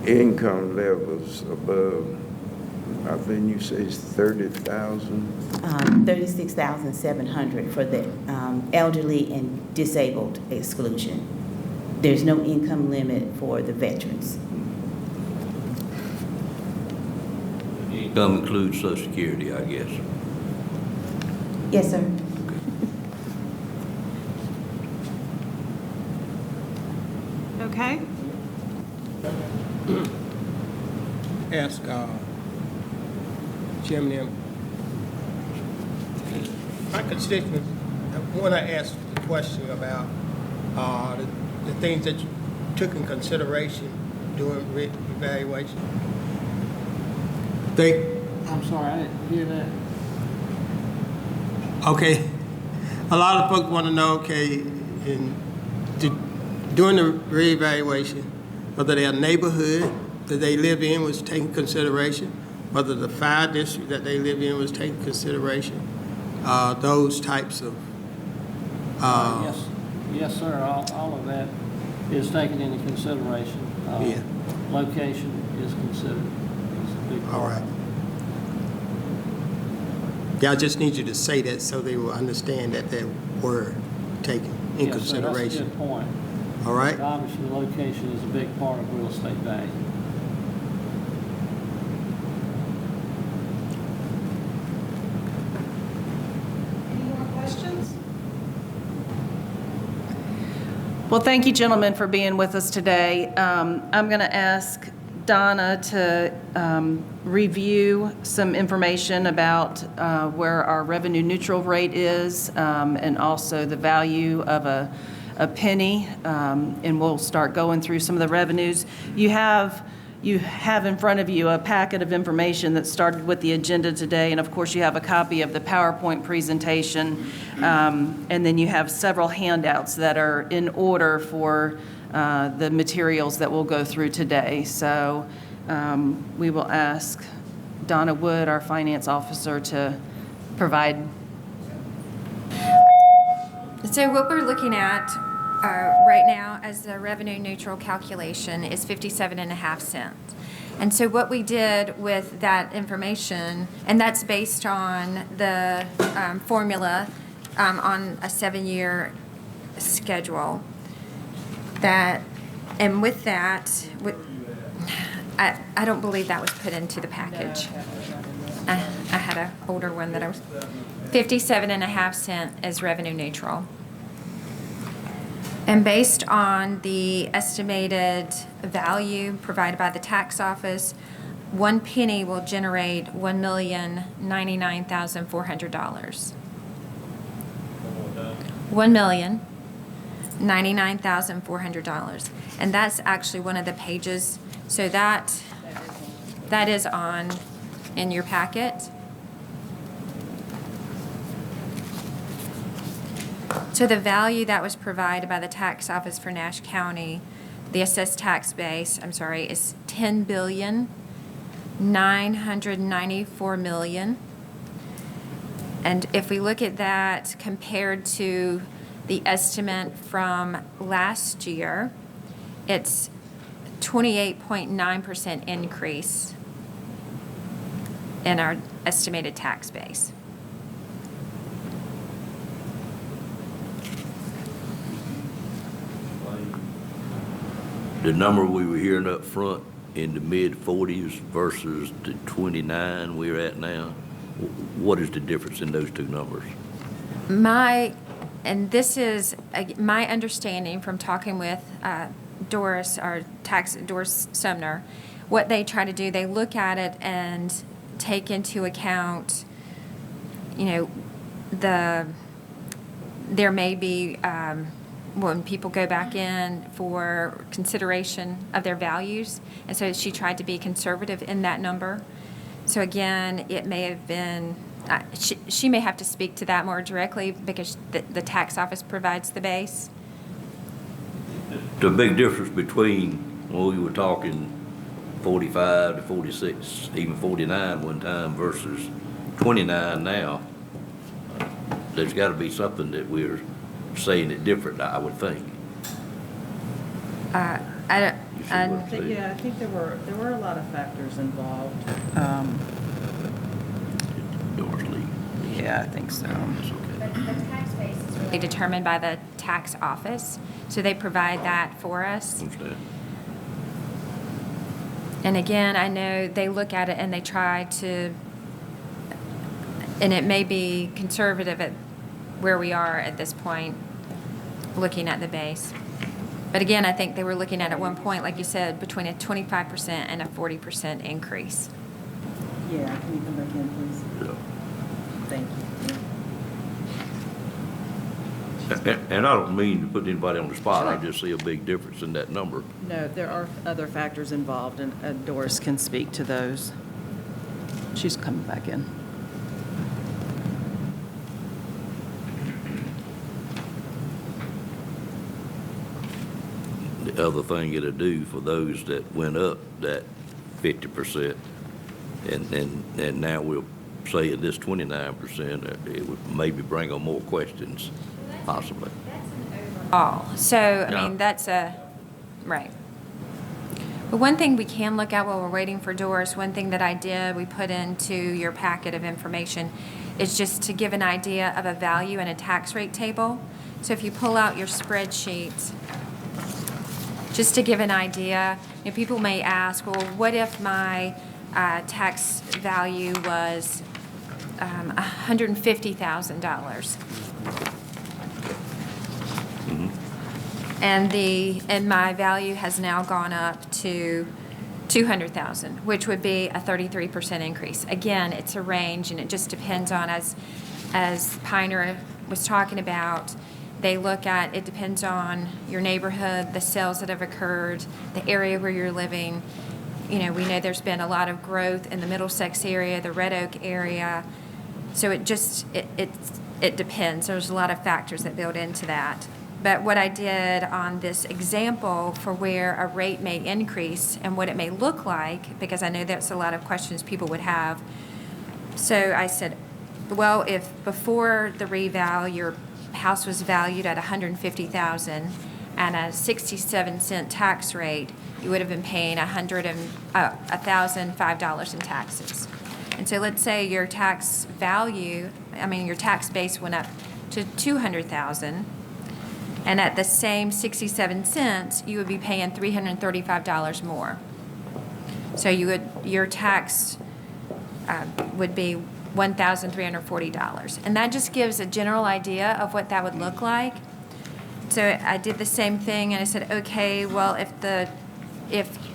Speaker 6: Income levels above, I think you say it's 30,000.
Speaker 13: 36,700 for the elderly and disabled exclusion. There's no income limit for the veterans.
Speaker 1: Income includes Social Security, I guess.
Speaker 13: Yes, sir.
Speaker 3: Okay.
Speaker 4: Ask Chairman, my constituents, when I asked the question about the things that you took in consideration during evaluation,
Speaker 10: I'm sorry, I didn't hear that.
Speaker 4: okay, a lot of folks want to know, during the reevaluation, whether their neighborhood that they live in was taken consideration, whether the fire district that they live in was taken consideration, those types of.
Speaker 10: Yes, sir, all of that is taken into consideration.
Speaker 4: Yeah.
Speaker 10: Location is considered. It's a big part.
Speaker 4: All right. Yeah, I just need you to say that so they will understand that they were taken in
Speaker 10: Yes, sir, that's a
Speaker 4: consideration.
Speaker 10: good point.
Speaker 4: All right?
Speaker 10: Obviously, location is a big part of real estate value.
Speaker 3: Any more questions? Well, thank you, gentlemen, for being with us today. I'm going to ask Donna to review some information about where our revenue neutral rate is and also the value of a penny, and we'll start going through some of the revenues. You have in front of you a packet of information that started with the agenda today, and of course you have a copy of the PowerPoint presentation, and then you have several handouts that are in order for the materials that we'll go through today. So we will ask Donna Wood, our finance officer, to provide.
Speaker 8: So what we're looking at right now as the revenue neutral calculation is 57.5 cents. And so what we did with that information, and that's based on the formula on a 7-year schedule. And with that, I don't believe that was put into the package. I had an older one that I was, 57.5 cents is revenue neutral. And based on the estimated value provided by the tax office, 1 penny will generate $1,099,400. $1,099,400. And that's actually one of the pages. So that is in your packet. So the value that was provided by the tax office for Nash County, the assessed tax base, is $10,994,000,000. And if we look at that compared to the estimate from last year, it's 28.9% increase in our estimated tax base.
Speaker 1: The number we were hearing up front in the mid-40s versus the 29 we're at now, what is the difference in those two numbers?
Speaker 8: And this is my understanding from talking with Doris, Doris Sumner. What they try to do, they look at it and take into account, there may be, when people go back in for consideration of their values, and so she tried to be conservative in that number. So again, it may have been, she may have to speak to that more directly because the tax office provides the base.
Speaker 1: The big difference between when we were talking 45 to 46, even 49 one time versus 29 now, there's got to be something that we're saying it different, I would think.
Speaker 3: I think there were a lot of factors involved.
Speaker 1: Doris Lee.
Speaker 3: Yeah, I think so.
Speaker 1: That's okay.
Speaker 8: But the tax base is really determined by the tax office, so they provide that for us.
Speaker 1: Understand.
Speaker 8: And again, I know they look at it and they try to, and it may be conservative at where we are at this point, looking at the base. But again, I think they were looking at one point, like you said, between a 25% and a 40% increase.
Speaker 3: Yeah, can you come back in, please?
Speaker 1: Yeah.
Speaker 3: Thank you.
Speaker 1: And I don't mean to put anybody on the spot, I just see a big difference in that number.
Speaker 3: No, there are other factors involved, and Doris can speak to those. She's coming back in.
Speaker 1: The other thing it'll do for those that went up that 50%, and now we'll say at this 29%, it would maybe bring on more questions, possibly.
Speaker 8: So, I mean, that's right. But one thing we can look at while we're waiting for Doris, one thing that I did, we put into your packet of information, is just to give an idea of a value in a tax rate table. So if you pull out your spreadsheet, just to give an idea, people may ask, well, what if my tax value was $150,000? And my value has now gone up to $200,000, which would be a 33% increase. Again, it's a range, and it just depends on, as Piner was talking about, they look at, it depends on your neighborhood, the sales that have occurred, the area where you're living. We know there's been a lot of growth in the Middlesex area, the Red Oak area. So it depends. There's a lot of factors that build into that. But what I did on this example for where a rate may increase and what it may look like, because I know that's a lot of questions people would have. So I said, well, if before the reval your house was valued at $150,000 and a 67-cent tax rate, you would have been paying $1,005 in taxes. And so let's say your tax base went up to $200,000. And at the same 67 cents, you would be paying $335 more. So your tax would be $1,340. And that just gives a general idea of what that would look like. So I did the same thing, and I said, okay, well, if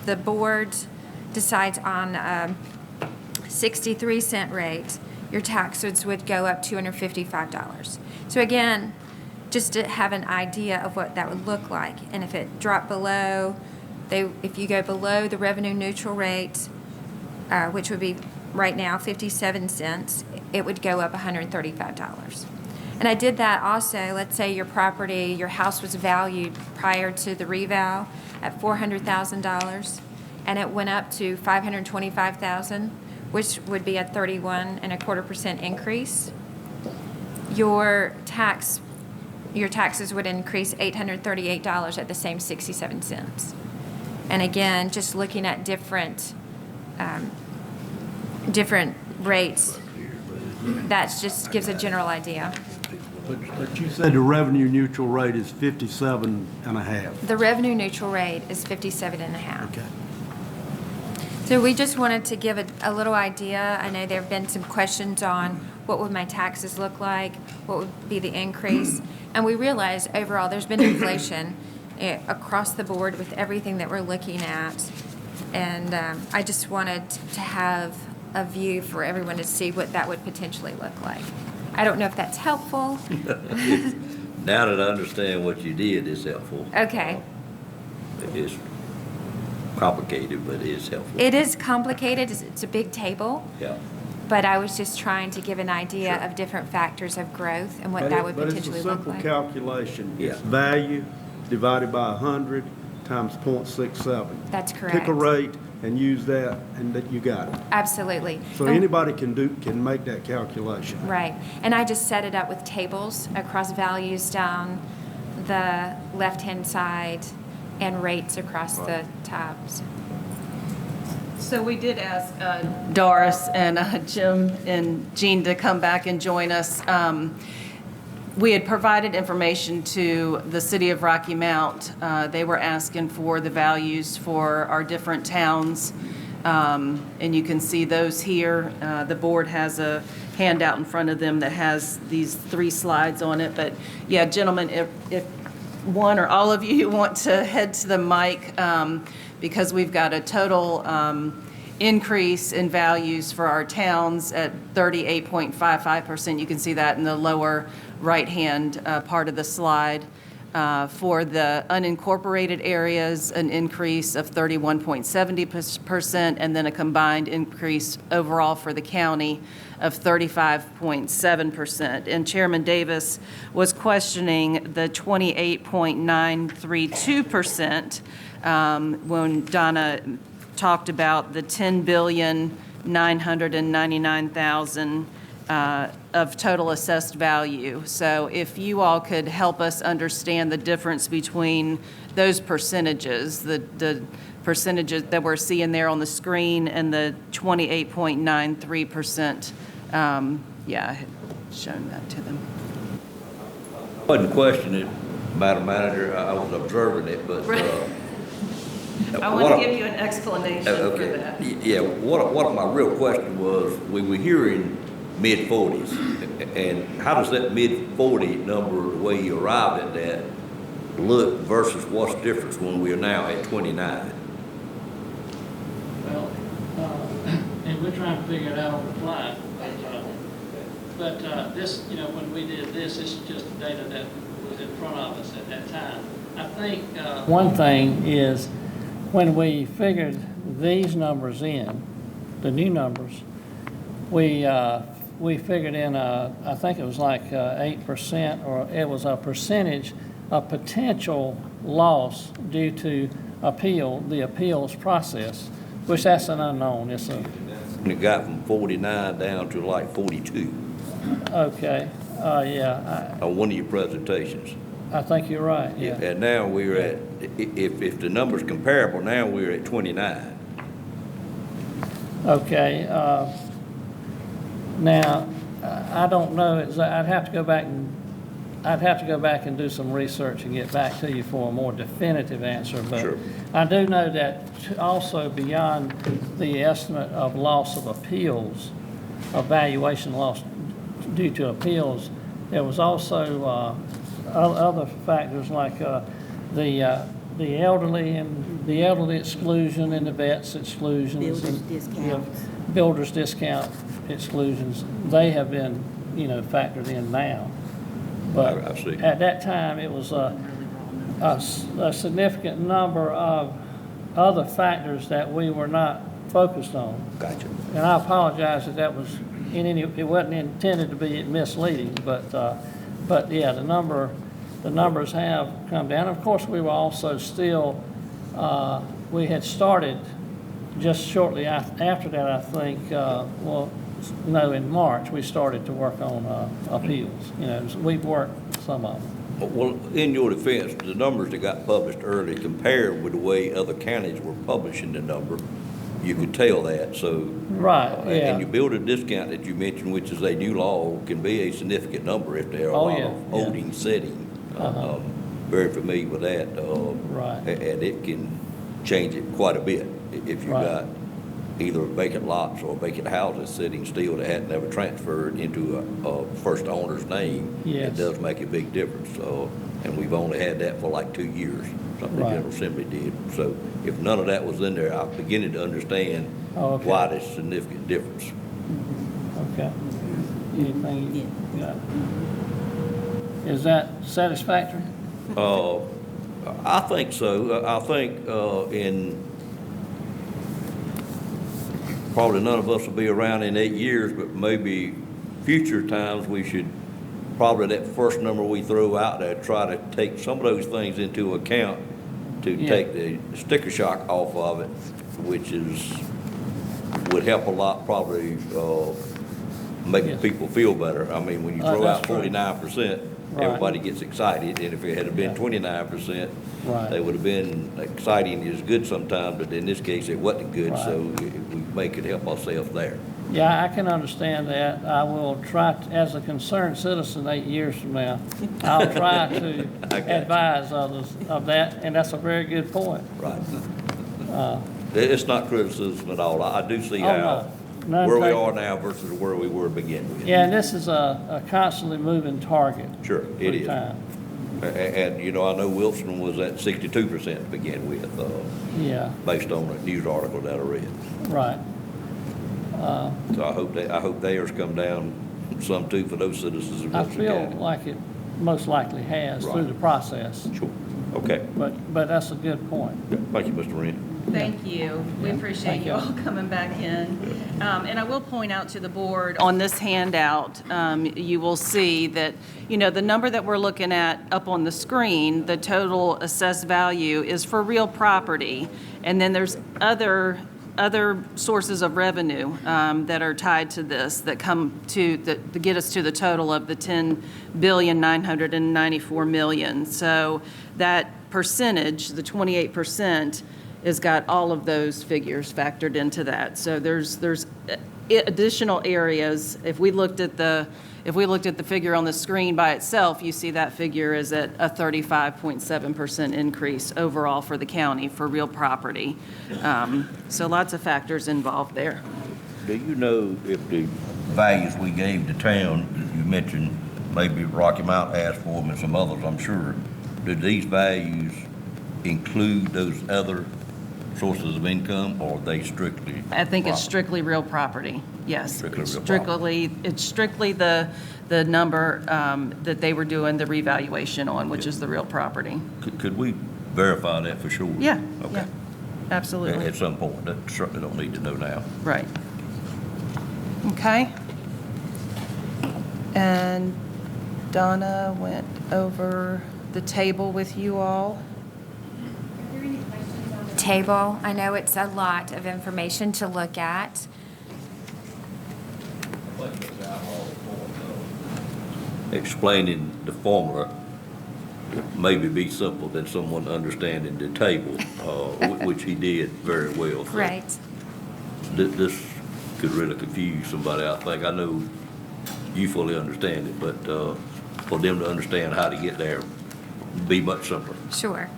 Speaker 8: the board decides on a 63-cent rate, your taxes would go up $255. So again, just to have an idea of what that would look like. And if it dropped below, if you go below the revenue neutral rate, which would be right now 57 cents, it would go up $135. And I did that also, let's say your house was valued prior to the reval at $400,000, and it went up to $525,000, which would be a 31.25% increase. Your taxes would increase $838 at the same 67 cents. And again, just looking at different rates, that just gives a general idea.
Speaker 12: But you said the revenue neutral rate is 57.5.
Speaker 8: The revenue neutral rate is 57.5.
Speaker 12: Okay.
Speaker 8: So we just wanted to give a little idea. I know there have been some questions on what would my taxes look like, what would be the increase, and we realize overall there's been inflation across the board with everything that we're looking at, and I just wanted to have a view for everyone to see what that would potentially look like. I don't know if that's helpful.
Speaker 1: Now that I understand what you did, it's helpful.
Speaker 8: Okay.
Speaker 1: It's complicated, but it's helpful.
Speaker 8: It is complicated. It's a big table.
Speaker 1: Yeah.
Speaker 8: But I was just trying to give an idea
Speaker 1: Sure.
Speaker 8: of different factors of growth and what that would potentially look
Speaker 12: But
Speaker 8: like.
Speaker 12: it's a simple calculation.
Speaker 1: Yeah.
Speaker 12: It's value divided by 100 times 0.67.
Speaker 8: That's correct.
Speaker 12: Pick a rate and use that, and that you got it.
Speaker 8: Absolutely.
Speaker 12: So
Speaker 8: And-
Speaker 12: anybody can make that calculation.
Speaker 8: Right. And I just set it up with tables across values down the left-hand side and rates across the tabs.
Speaker 3: So we did ask Doris and Jim and Jean to come back and join us. We had provided information to the city of Rocky Mount. They were asking for the values for our different towns, and you can see those here. The board has a handout in front of them that has these 3 slides on it. But yeah, gentlemen, if one or all of you want to head to the mic, because we've got a total increase in values for our towns at 38.55%. You can see that in the lower right-hand part of the slide. For the unincorporated areas, an increase of 31.70%, and then a combined increase overall for the county of 35.7%. And Chairman Davis was questioning the 28.932% when Donna talked about the $10,999,000 of total assessed value. So if you all could help us understand the difference between those percentages, the percentages that we're seeing there on the screen and the 28.93%, yeah, I had shown that to them.
Speaker 1: I wasn't questioning it, Madam Manager, I was observing it, but.
Speaker 3: I want to give you an explanation for that.
Speaker 1: Yeah, what my real question was, we were hearing mid-40s, and how does that mid-40 number, the way you arrived at that, look versus what's the difference when we are now at 29?
Speaker 10: Well, and we're trying to figure it out on the fly. But this, when we did this is just the data that was in front of us at that time. I think one thing is when we figured these numbers in, the new numbers, we figured in, I think it was like 8%, or it was a percentage of potential loss due to the appeals process, which that's an unknown. It's a.
Speaker 1: And it got from 49 down to like 42
Speaker 10: Okay, yeah.
Speaker 1: on one of your presentations.
Speaker 10: I think you're right, yeah.
Speaker 1: And now we're at, if the number's comparable, now we're at 29.
Speaker 10: Okay, now, I don't know, I'd have to go back and do some research and get back to you for a more definitive answer. But
Speaker 1: Sure.
Speaker 10: I do know that also beyond the estimate of loss of appeals, of valuation loss due to appeals, there was also other factors like the elderly and the elderly exclusion and the vets exclusions.
Speaker 13: Builder's
Speaker 10: and,
Speaker 13: discounts.
Speaker 10: Builder's discount exclusions, they have been, factored in now. But
Speaker 1: I see.
Speaker 10: at that time, it was a significant number of other factors that we were not focused on.
Speaker 1: Gotcha.
Speaker 10: And I apologize that that was it wasn't intended to be misleading, but yeah, the numbers have come down. Of course, we were also still, we had started just shortly after that, I think, in March, we started to work on appeals. We've worked some of them.
Speaker 1: Well, in your defense, the numbers that got published early compared with the way other counties were publishing the number, you could tell that, so.
Speaker 10: Right, yeah.
Speaker 1: And your builder discount that you mentioned, which is a new law, can be a significant number if there are a
Speaker 10: Oh,
Speaker 1: lot
Speaker 10: yeah,
Speaker 1: of
Speaker 10: yeah.
Speaker 1: holding setting.
Speaker 10: Uh-huh.
Speaker 1: Very familiar with that.
Speaker 10: Right.
Speaker 1: And it can change it quite a bit if you've
Speaker 10: Right.
Speaker 1: got either vacant lots or vacant houses sitting still that hadn't ever transferred into a first owner's name.
Speaker 10: Yes.
Speaker 1: It does make a big difference. And we've only had that for like 2 years, something the
Speaker 10: Right.
Speaker 1: General Assembly did. So if none of that was in there, I'm beginning to understand
Speaker 10: Oh, okay.
Speaker 1: why there's significant difference.
Speaker 10: Okay. Anything you got? Is that satisfactory?
Speaker 1: I think so. I think in, probably none of us will be around in 8 years, but maybe future times we should, probably that first number we throw out there, try to take some of those things into account to
Speaker 10: Yeah.
Speaker 1: take the sticker shock off of it, which would help a lot probably making
Speaker 10: Yes.
Speaker 1: people feel better. I mean, when you throw
Speaker 10: that's
Speaker 1: out
Speaker 10: true.
Speaker 1: 49%,
Speaker 10: Right.
Speaker 1: everybody gets excited, and if it had been
Speaker 10: Yeah.
Speaker 1: 29%,
Speaker 10: Right.
Speaker 1: they would have been exciting is good sometimes, but in this case, it wasn't good,
Speaker 10: Right.
Speaker 1: so we may could help ourselves there.
Speaker 10: Yeah, I can understand that. I will try, as a concerned citizen 8 years from now, I'll try to
Speaker 1: I got you.
Speaker 10: advise others of that, and that's a very good point.
Speaker 1: Right. It's not criticism at all. I do see
Speaker 10: Oh,
Speaker 1: how,
Speaker 10: no. None
Speaker 1: where we
Speaker 10: taken.
Speaker 1: are now versus where we were to begin with.
Speaker 10: Yeah, and this is a constantly moving target.
Speaker 1: Sure, it
Speaker 10: through
Speaker 1: is.
Speaker 10: time.
Speaker 1: And, you know, I know Wilson was at 62% to begin with,
Speaker 10: Yeah,
Speaker 1: based on a news article that I read.
Speaker 10: right.
Speaker 1: So I hope theirs come down some too for those citizens of
Speaker 10: I
Speaker 1: Wilson
Speaker 10: feel
Speaker 1: County.
Speaker 10: like it most likely has through
Speaker 1: Right.
Speaker 10: the process,
Speaker 1: Sure, okay.
Speaker 10: but that's a good point.
Speaker 1: Thank you, Mr. Wren.
Speaker 3: Thank you. We appreciate
Speaker 10: Thank
Speaker 3: you
Speaker 10: you.
Speaker 3: all coming back in. And I will point out to the board, on this handout, you will see that, you know, the number that we're looking at up on the screen, the total assessed value, is for real property. And then there's other sources of revenue that are tied to this that come to get us to the total of the $10,994,000,000. So that percentage, the 28%, has got all of those figures factored into that. So there's additional areas. If we looked at the figure on the screen by itself, you see that figure is at a 35.7% increase overall for the county for real property. So lots of factors involved there.
Speaker 1: Do you know if the values we gave the town, you mentioned maybe Rocky Mount asked for them and some others, I'm sure, do these values include those other sources of income, or are they strictly?
Speaker 3: I think it's
Speaker 1: property?
Speaker 3: strictly real property, yes.
Speaker 1: Strictly real
Speaker 3: It's strictly the number that they were doing the revaluation on, which is the real property.
Speaker 1: Could we verify that for sure?
Speaker 3: Yeah,
Speaker 1: Okay.
Speaker 3: yeah, absolutely.
Speaker 1: At some point, that certainly don't need to know now.
Speaker 3: Right. Okay. And Donna went over the table with you all.
Speaker 8: Table, I know it's a lot of information to look at.
Speaker 1: Explaining the formula maybe be simple than someone understanding the table, which he did very well. So
Speaker 8: Right.
Speaker 1: This could really confuse somebody, I think. I know you fully understand it, but for them to understand how to get there, be much simpler.
Speaker 8: Sure.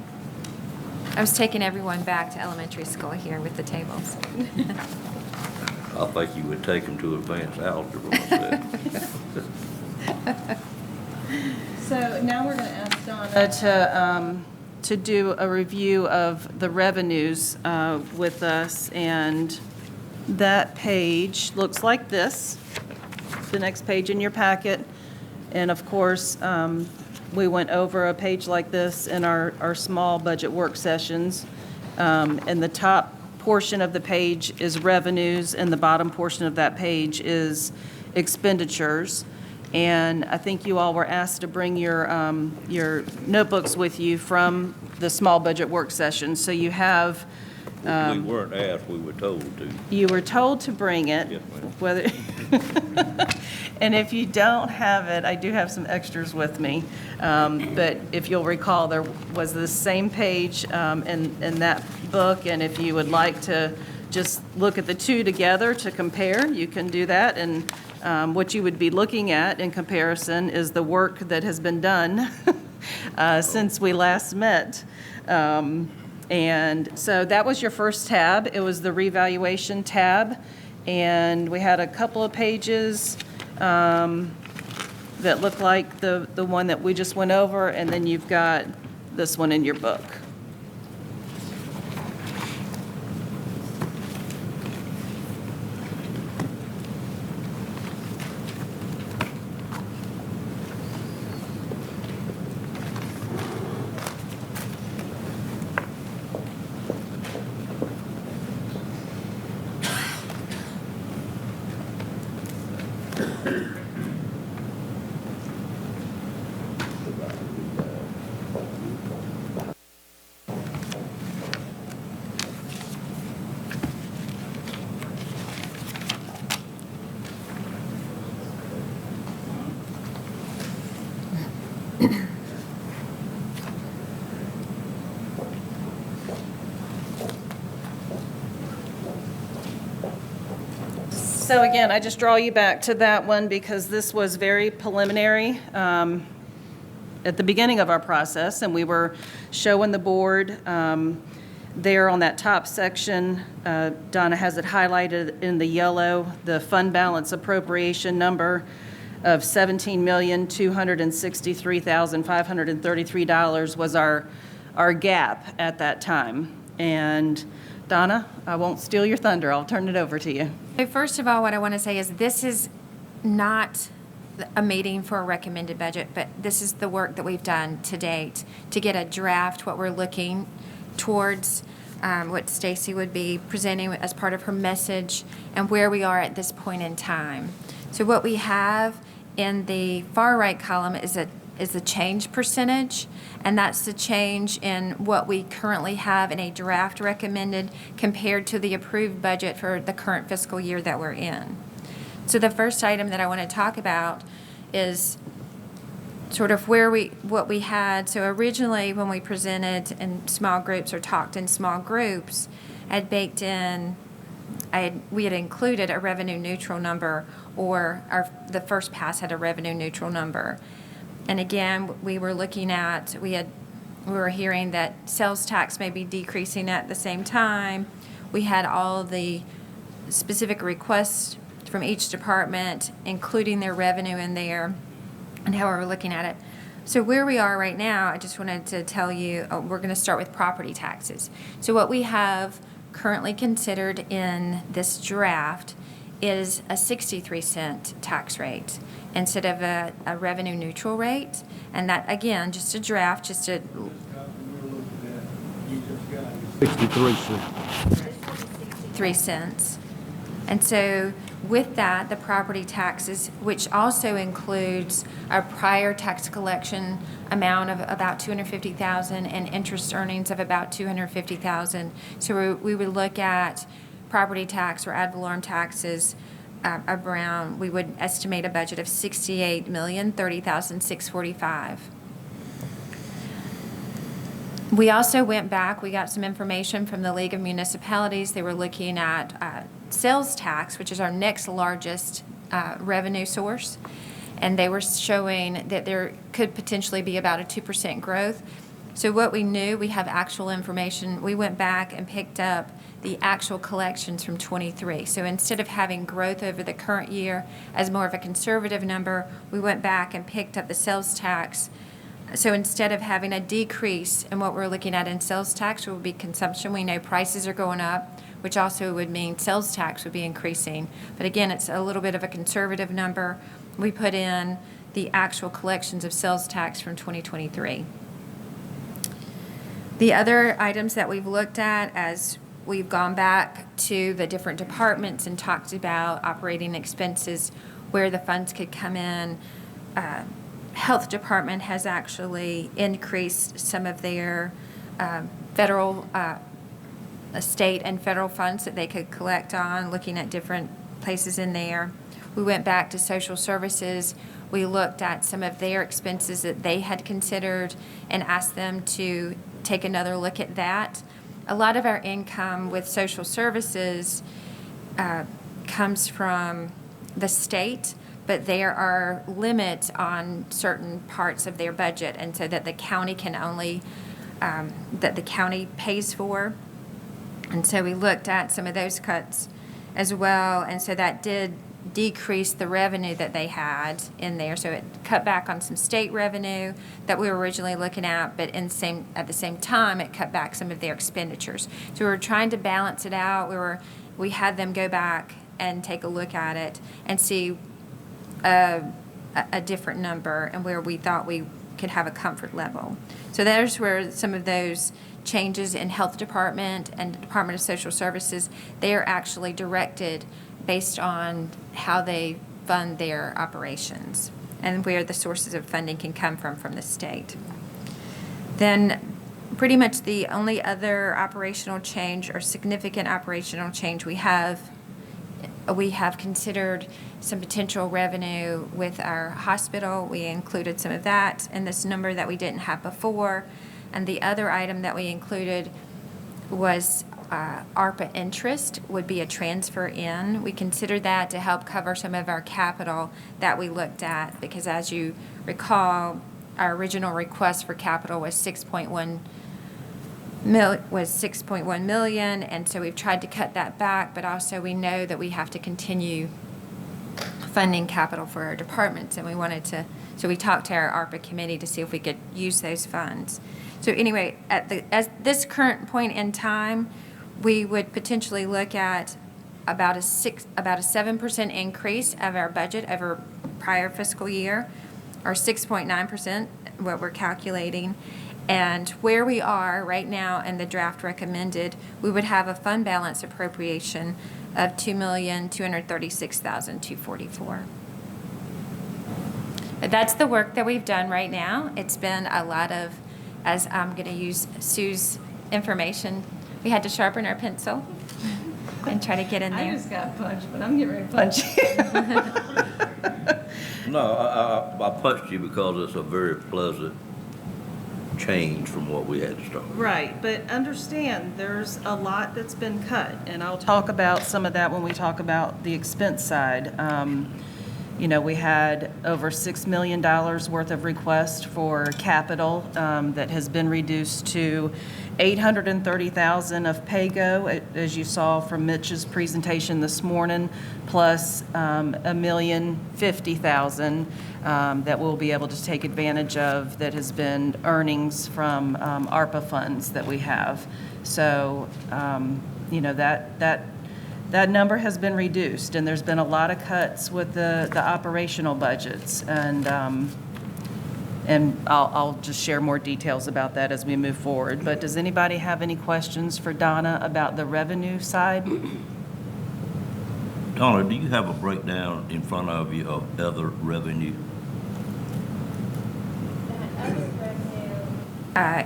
Speaker 8: I was taking everyone back to elementary school here with the tables.
Speaker 1: I think you would take them to advanced algebra myself.
Speaker 3: So now we're going to ask Donna to do a review of the revenues with us, and that page looks like this, the next page in your packet. And of course, we went over a page like this in our small budget work sessions. And the top portion of the page is revenues, and the bottom portion of that page is expenditures. And I think you all were asked to bring your notebooks with you from the small budget work session. So you have
Speaker 1: We weren't asked, we were told to.
Speaker 3: You were told to bring it.
Speaker 1: Yes, ma'am.
Speaker 3: Whether, and if you don't have it, I do have some extras with me. But if you'll recall, there was the same page in that book, and if you would like to just look at the two together to compare, you can do that. And what you would be looking at in comparison is the work that has been done since we last met. And so that was your first tab. It was the revaluation tab. And we had a couple of pages that look like the one that we just went over, and then you've got this one in your book. So again, I just draw you back to that one because this was very preliminary at the beginning of our process, and we were showing the board there on that top section. Donna has it highlighted in the yellow, the fund balance appropriation number of $17,263,533 was our gap at that time. And Donna, I won't steal your thunder. I'll turn it over to you.
Speaker 8: So first of all, what I want to say is this is not a meeting for a recommended budget, but this is the work that we've done to date to get a draft, what we're looking towards, what Stacy would be presenting as part of her message, and where we are at this point in time. So what we have in the far right column is the change percentage, and that's the change in what we currently have in a draft recommended compared to the approved budget for the current fiscal year that we're in. So the first item that I want to talk about is sort of what we had. So originally when we presented in small groups or talked in small groups, I'd baked in, we had included a revenue neutral number, or the first pass had a revenue neutral number. And again, we were looking at, we were hearing that sales tax may be decreasing at the same time. We had all the specific requests from each department, including their revenue in there, and how we were looking at it. So where we are right now, I just wanted to tell you, we're going to start with property taxes. So what we have currently considered in this draft is a 63-cent tax rate instead of a revenue neutral rate. And that, again, just a draft, just a
Speaker 12: 63 cents.
Speaker 8: 3 cents. And so with that, the property taxes, which also includes a prior tax collection amount of about $250,000 and interest earnings of about $250,000. So we would look at property tax or ad valorem taxes around, we would estimate a budget of $68,030,645. We also went back, we got some information from the League of Municipalities. They were looking at sales tax, which is our next largest revenue source, and they were showing that there could potentially be about a 2% growth. So what we knew, we have actual information. We went back and picked up the actual collections from 23. So instead of having growth over the current year as more of a conservative number, we went back and picked up the sales tax. So instead of having a decrease in what we're looking at in sales tax, it will be consumption. We know prices are going up, which also would mean sales tax would be increasing. But again, it's a little bit of a conservative number. We put in the actual collections of sales tax from 2023. The other items that we've looked at as we've gone back to the different departments and talked about operating expenses, where the funds could come in. Health department has actually increased some of their federal state and federal funds that they could collect on, looking at different places in there. We went back to social services. We looked at some of their expenses that they had considered and asked them to take another look at that. A lot of our income with social services comes from the state, but there are limits on certain parts of their budget, and so that the county can only, that the county pays for. And so we looked at some of those cuts as well, and so that did decrease the revenue that they had in there. So it cut back on some state revenue that we were originally looking at, but at the same time, it cut back some of their expenditures. So we were trying to balance it out. We had them go back and take a look at it and see a different number and where we thought we could have a comfort level. So there's where some of those changes in Health Department and Department of Social Services, they are actually directed based on how they fund their operations and where the sources of funding can come from the state. Then pretty much the only other operational change or significant operational change we have considered some potential revenue with our hospital. We included some of that in this number that we didn't have before. And the other item that we included was ARPA interest would be a transfer in. We considered that to help cover some of our capital that we looked at, because as you recall, our original request for capital was 6.1 million, and so we've tried to cut that back, but also we know that we have to continue funding capital for our departments, and so we talked to our ARPA committee to see if we could use those funds. So anyway, at this current point in time, we would potentially look at about a 7% increase of our budget over prior fiscal year, or 6.9%, what we're calculating. And where we are right now in the draft recommended, we would have a fund balance appropriation of $2,236,244. But that's the work that we've done right now. It's been a lot of, as I'm going to use Sue's information, we had to sharpen our pencil and try to get in there.
Speaker 3: I just got punched, but I'm getting ready to punch you.
Speaker 1: No, I punched you because it's a very pleasant change from what we had to start with.
Speaker 3: Right, but understand, there's a lot that's been cut, and I'll talk about some of that when we talk about the expense side. We had over $6 million worth of requests for capital that has been reduced to $830,000 of PAYGO, as you saw from Mitch's presentation this morning, plus $1,050,000 that we'll be able to take advantage of that has been earnings from ARPA funds that we have. So, that number has been reduced, and there's been a lot of cuts with the operational budgets, and I'll just share more details about that as we move forward. But does anybody have any questions for Donna about the revenue side?
Speaker 1: Donna, do you have a breakdown in front of you of other revenue?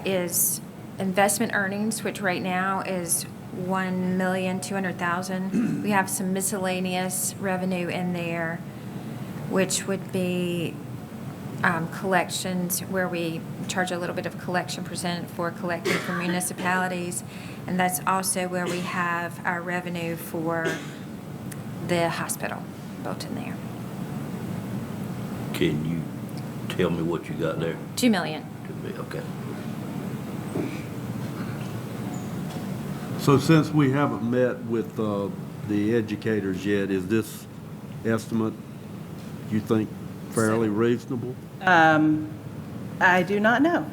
Speaker 8: Is investment earnings, which right now is $1,200,000. We have some miscellaneous revenue in there, which would be collections, where we charge a little bit of collection percent for collecting from municipalities, and that's also where we have our revenue for the hospital built in there.
Speaker 1: Can you tell me what you got there?
Speaker 8: $2 million.
Speaker 1: Okay.
Speaker 12: So since we haven't met with the educators yet, is this estimate, you think, fairly reasonable?
Speaker 3: I do not know.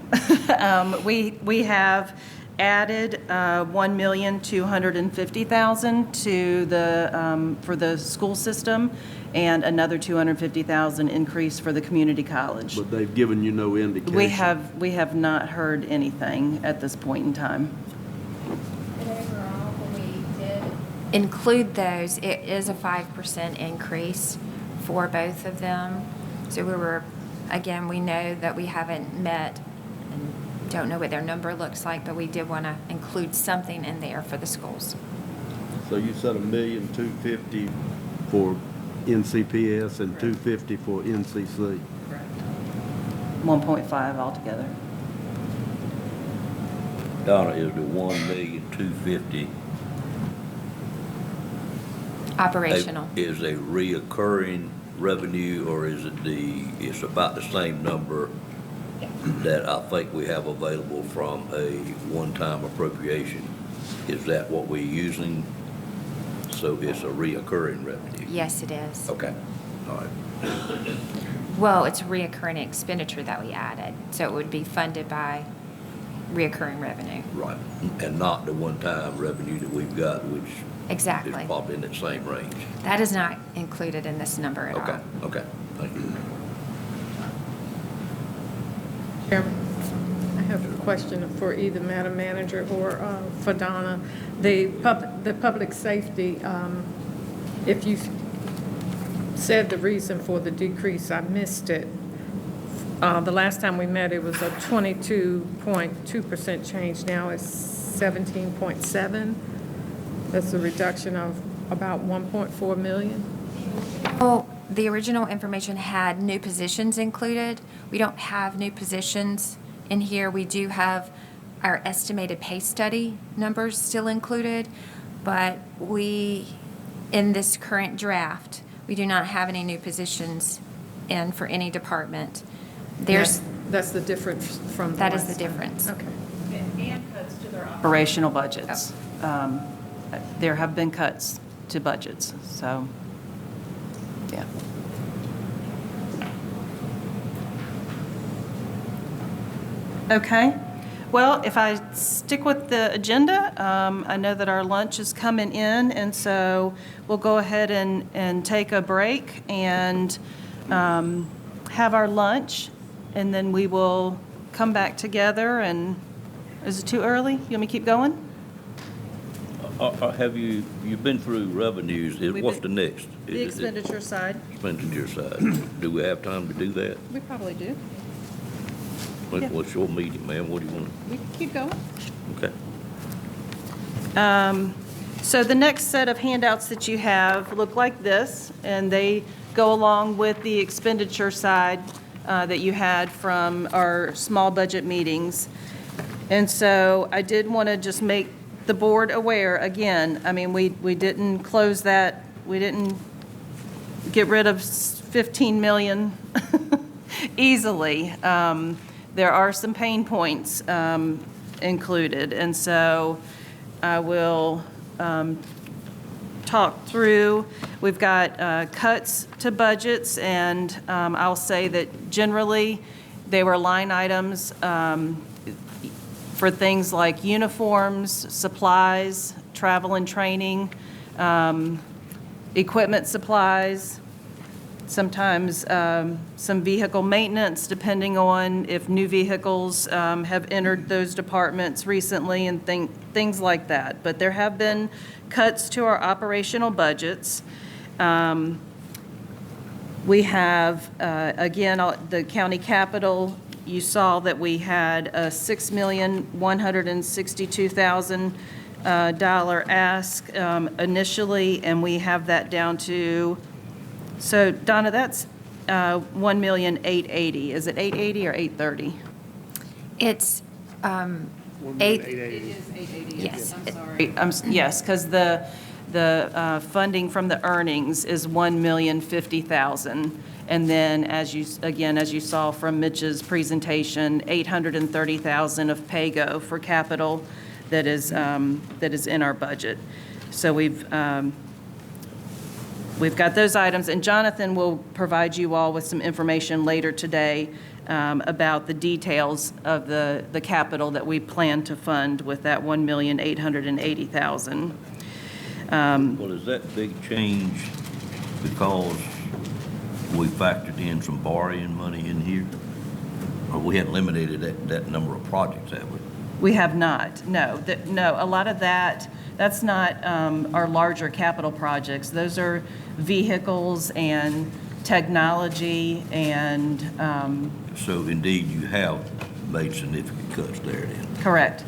Speaker 3: We have added $1,250,000 to the for the school system, and another $250,000 increase for the community college.
Speaker 12: But they've given you no indication?
Speaker 3: We have not heard anything at this point in time.
Speaker 8: Include those, it is a 5% increase for both of them. So we know that we haven't met don't know what their number looks like, but we did want to include something in there for the schools.
Speaker 12: So you said $1,250,000 for NCPS and $250,000 for NCC.
Speaker 3: 1.5 altogether.
Speaker 1: Donna, is the $1,250,000
Speaker 8: Operational.
Speaker 1: is a reoccurring revenue, or is it it's about the same number that I think we have available from a one-time appropriation? Is that what we're using? So it's a reoccurring revenue?
Speaker 8: Yes, it is.
Speaker 1: Okay, all right.
Speaker 8: Well, it's reoccurring expenditure that we added, so it would be funded by reoccurring revenue.
Speaker 1: Right, and not the one-time revenue that we've got, which
Speaker 8: Exactly.
Speaker 1: is probably in that same range.
Speaker 8: That is not included in this number at
Speaker 1: Okay,
Speaker 8: all.
Speaker 1: okay, thank you.
Speaker 14: Chairman, I have a question for either Madam Manager or for Donna. The public safety, if you said the reason for the decrease, I missed it. The last time we met, it was a 22.2% change. Now it's 17.7. That's a reduction of about 1.4 million.
Speaker 8: Well, the original information had new positions included. We don't have new positions in here. We do have our estimated pay study numbers still included, but in this current draft, we do not have any new positions in for any department.
Speaker 14: That's the difference from the
Speaker 8: That is
Speaker 14: last
Speaker 8: the
Speaker 14: time.
Speaker 8: difference.
Speaker 14: Okay.
Speaker 3: And cuts to their operational budgets. There have been cuts to budgets, so, yeah. Okay. Well, if I stick with the agenda, I know that our lunch is coming in, and so we'll go ahead and take a break and have our lunch, and then we will come back together. And is it too early? You want me to keep going?
Speaker 1: Have you've been through revenues, what's the next?
Speaker 3: The expenditure side.
Speaker 1: Expenditure side. Do we have time to do that?
Speaker 3: We probably do. Yeah.
Speaker 1: What's your meeting, ma'am? What do you want?
Speaker 3: We can keep going.
Speaker 1: Okay.
Speaker 3: So the next set of handouts that you have look like this, and they go along with the expenditure side that you had from our small budget meetings. And so I did want to just make the board aware, again, I mean, we didn't close that, we didn't get rid of 15 million easily. There are some pain points included, and so I will talk through. We've got cuts to budgets, and I'll say that generally they were line items for things like uniforms, supplies, travel and training, equipment supplies, sometimes some vehicle maintenance, depending on if new vehicles have entered those departments recently, and things like that. But there have been cuts to our operational budgets. We have, again, the county capital. You saw that we had a $6,162,000 ask initially, and we have that down to, so Donna, that's $1,880,000. Is it 880 or 830?
Speaker 8: It's
Speaker 3: It is 880.
Speaker 8: Yes.
Speaker 3: I'm sorry. Yes, because the funding from the earnings is $1,050,000. And then, as you saw from Mitch's presentation, $830,000 of PAYGO for capital that is in our budget. So we've got those items, and Jonathan will provide you all with some information later today about the details of the capital that we plan to fund with that $1,880,000.
Speaker 1: Well, is that big change because we factored in some borrowing money in here? Or we hadn't eliminated that number of projects, have we?
Speaker 3: We have not, no. No, a lot of that's not our larger capital projects. Those are vehicles and technology and...
Speaker 1: So indeed, you have made significant cuts there then.
Speaker 3: Correct.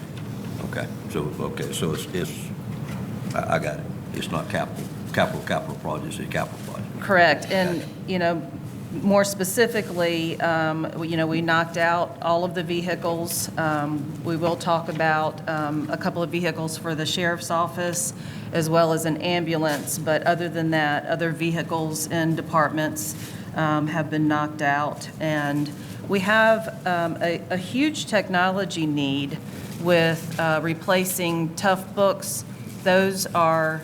Speaker 1: Okay, so I got it. It's not capital projects, it's capital projects.
Speaker 3: Correct. And, more specifically, we knocked out all of the vehicles. We will talk about a couple of vehicles for the sheriff's office as well as an ambulance. But other than that, other vehicles and departments have been knocked out. And we have a huge technology need with replacing Tough Books. The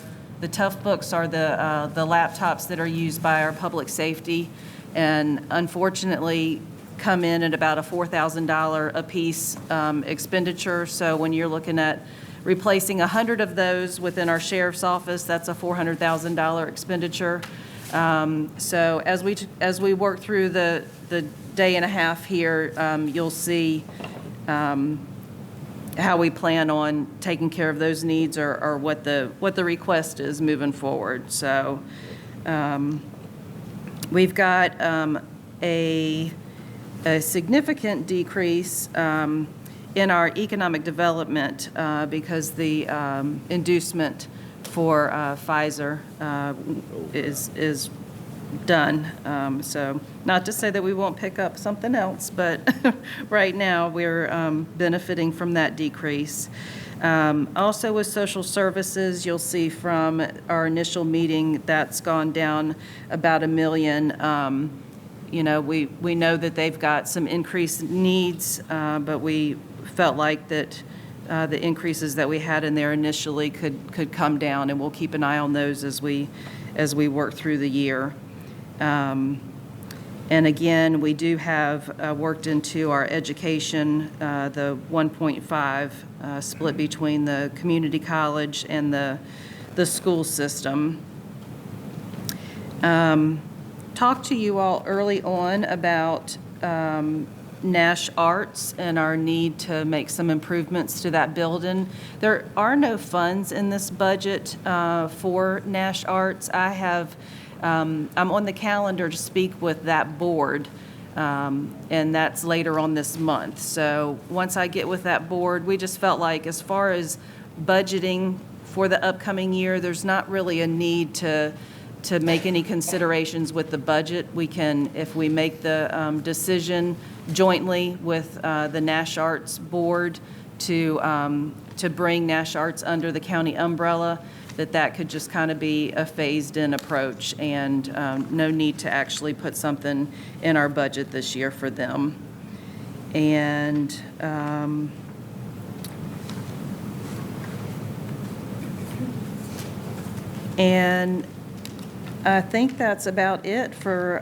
Speaker 3: Tough Books are the laptops that are used by our public safety, and unfortunately come in at about a $4,000 a piece expenditure. So when you're looking at replacing 100 of those within our sheriff's office, that's a $400,000 expenditure. So as we work through the day and a half here, you'll see how we plan on taking care of those needs or what the request is moving forward. So we've got a significant decrease in our economic development because the inducement for Pfizer is done. So not to say that we won't pick up something else, but right now we're benefiting from that decrease. Also with social services, you'll see from our initial meeting that's gone down about $1 million. We know that they've got some increased needs, but we felt like that the increases that we had in there initially could come down, and we'll keep an eye on those as we work through the year. And again, we do have worked into our education, the 1.5 split between the community college and the school system. Talked to you all early on about Nash Arts and our need to make some improvements to that building. There are no funds in this budget for Nash Arts. I'm on the calendar to speak with that board, and that's later on this month. So once I get with that board, we just felt like as far as budgeting for the upcoming year, there's not really a need to make any considerations with the budget. We can, if we make the decision jointly with the Nash Arts Board to bring Nash Arts under the county umbrella, that could just kind of be a phased-in approach, and no need to actually put something in our budget this year for them. And I think that's about it for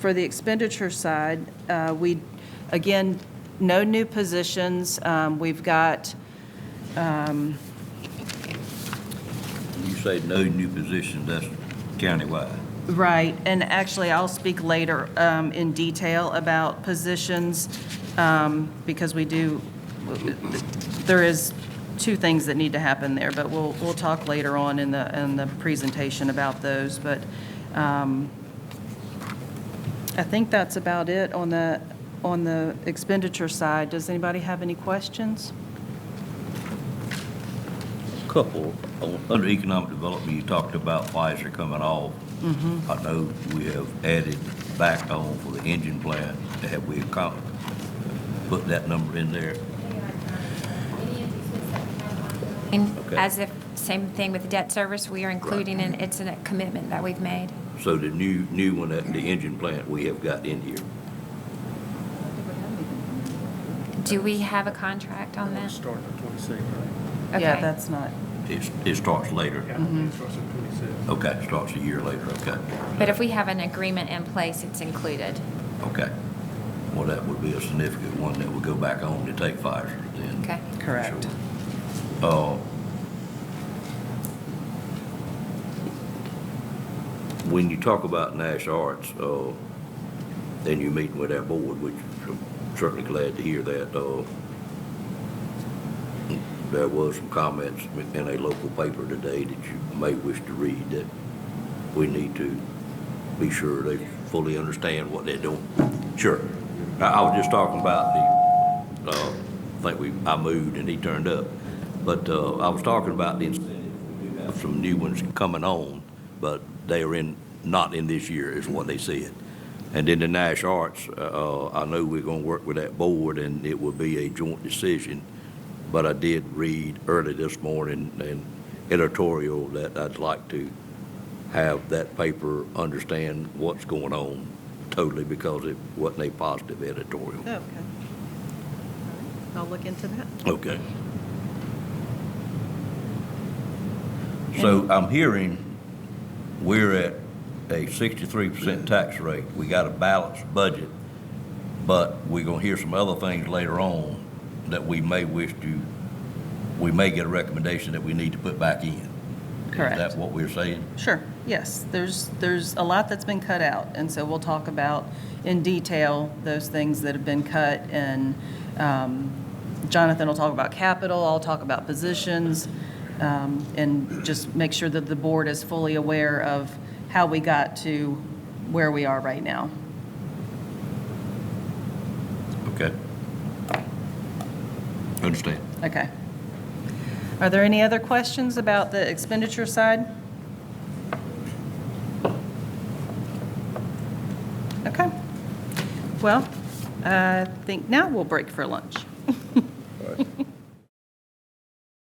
Speaker 3: the expenditure side. Again, no new positions. We've got.
Speaker 1: You say no new positions, that's countywide.
Speaker 3: Right, and actually I'll speak later in detail about positions because there is two things that need to happen there, but we'll talk later on in the presentation about those. But I think that's about it on the expenditure side. Does anybody have any questions?
Speaker 1: Couple, under economic development, you talked about Pfizer coming off.
Speaker 3: Mm-hmm.
Speaker 1: I know we have added back on for the engine plant. Have we put that number in there? Okay.
Speaker 8: As if, same thing with debt service, we are including in, it's a commitment that we've made.
Speaker 1: So the new one at the engine plant we have got in here.
Speaker 8: Do we have a contract on that?
Speaker 12: Starting at 26, right?
Speaker 8: Okay.
Speaker 3: Yeah, that's not.
Speaker 1: It starts later.
Speaker 3: Mm-hmm.
Speaker 12: It starts at 26.
Speaker 1: Okay, it starts a year later, okay.
Speaker 8: But if we have an agreement in place, it's included.
Speaker 1: Okay. Well, that would be a significant one that would go back on to take Pfizer then.
Speaker 8: Okay.
Speaker 3: Correct.
Speaker 1: When you talk about Nash Arts, and you're meeting with that board, which I'm certainly glad to hear that, there was some comments in a local paper today that you may wish to read that we need to be sure they fully understand what they're doing. Sure. I was just talking about I think I moved and he turned up. But I was talking about the incentives. We do have some new ones coming on, but they are not in this year is what they said. And then the Nash Arts, I know we're going to work with that board and it will be a joint decision. But I did read early this morning an editorial that I'd like to have that paper understand what's going on totally, because it wasn't a positive editorial.
Speaker 3: Okay. I'll look into that.
Speaker 1: Okay. So I'm hearing we're at a 63% tax rate. We got a balanced budget, but we're gonna hear some other things later on that we may get a recommendation that we need to put back in.
Speaker 3: Correct.
Speaker 1: Is that what we're saying?
Speaker 3: Sure, yes. There's a lot that's been cut out, and so we'll talk about in detail those things that have been cut, and Jonathan will talk about capital, I'll talk about positions, and just make sure that the board is fully aware of how we got to where we are right now.
Speaker 1: Okay. Understand.
Speaker 3: Okay. Are there any other questions about the expenditure side? Okay. Well, I think now we'll break for lunch.
Speaker 6: All right.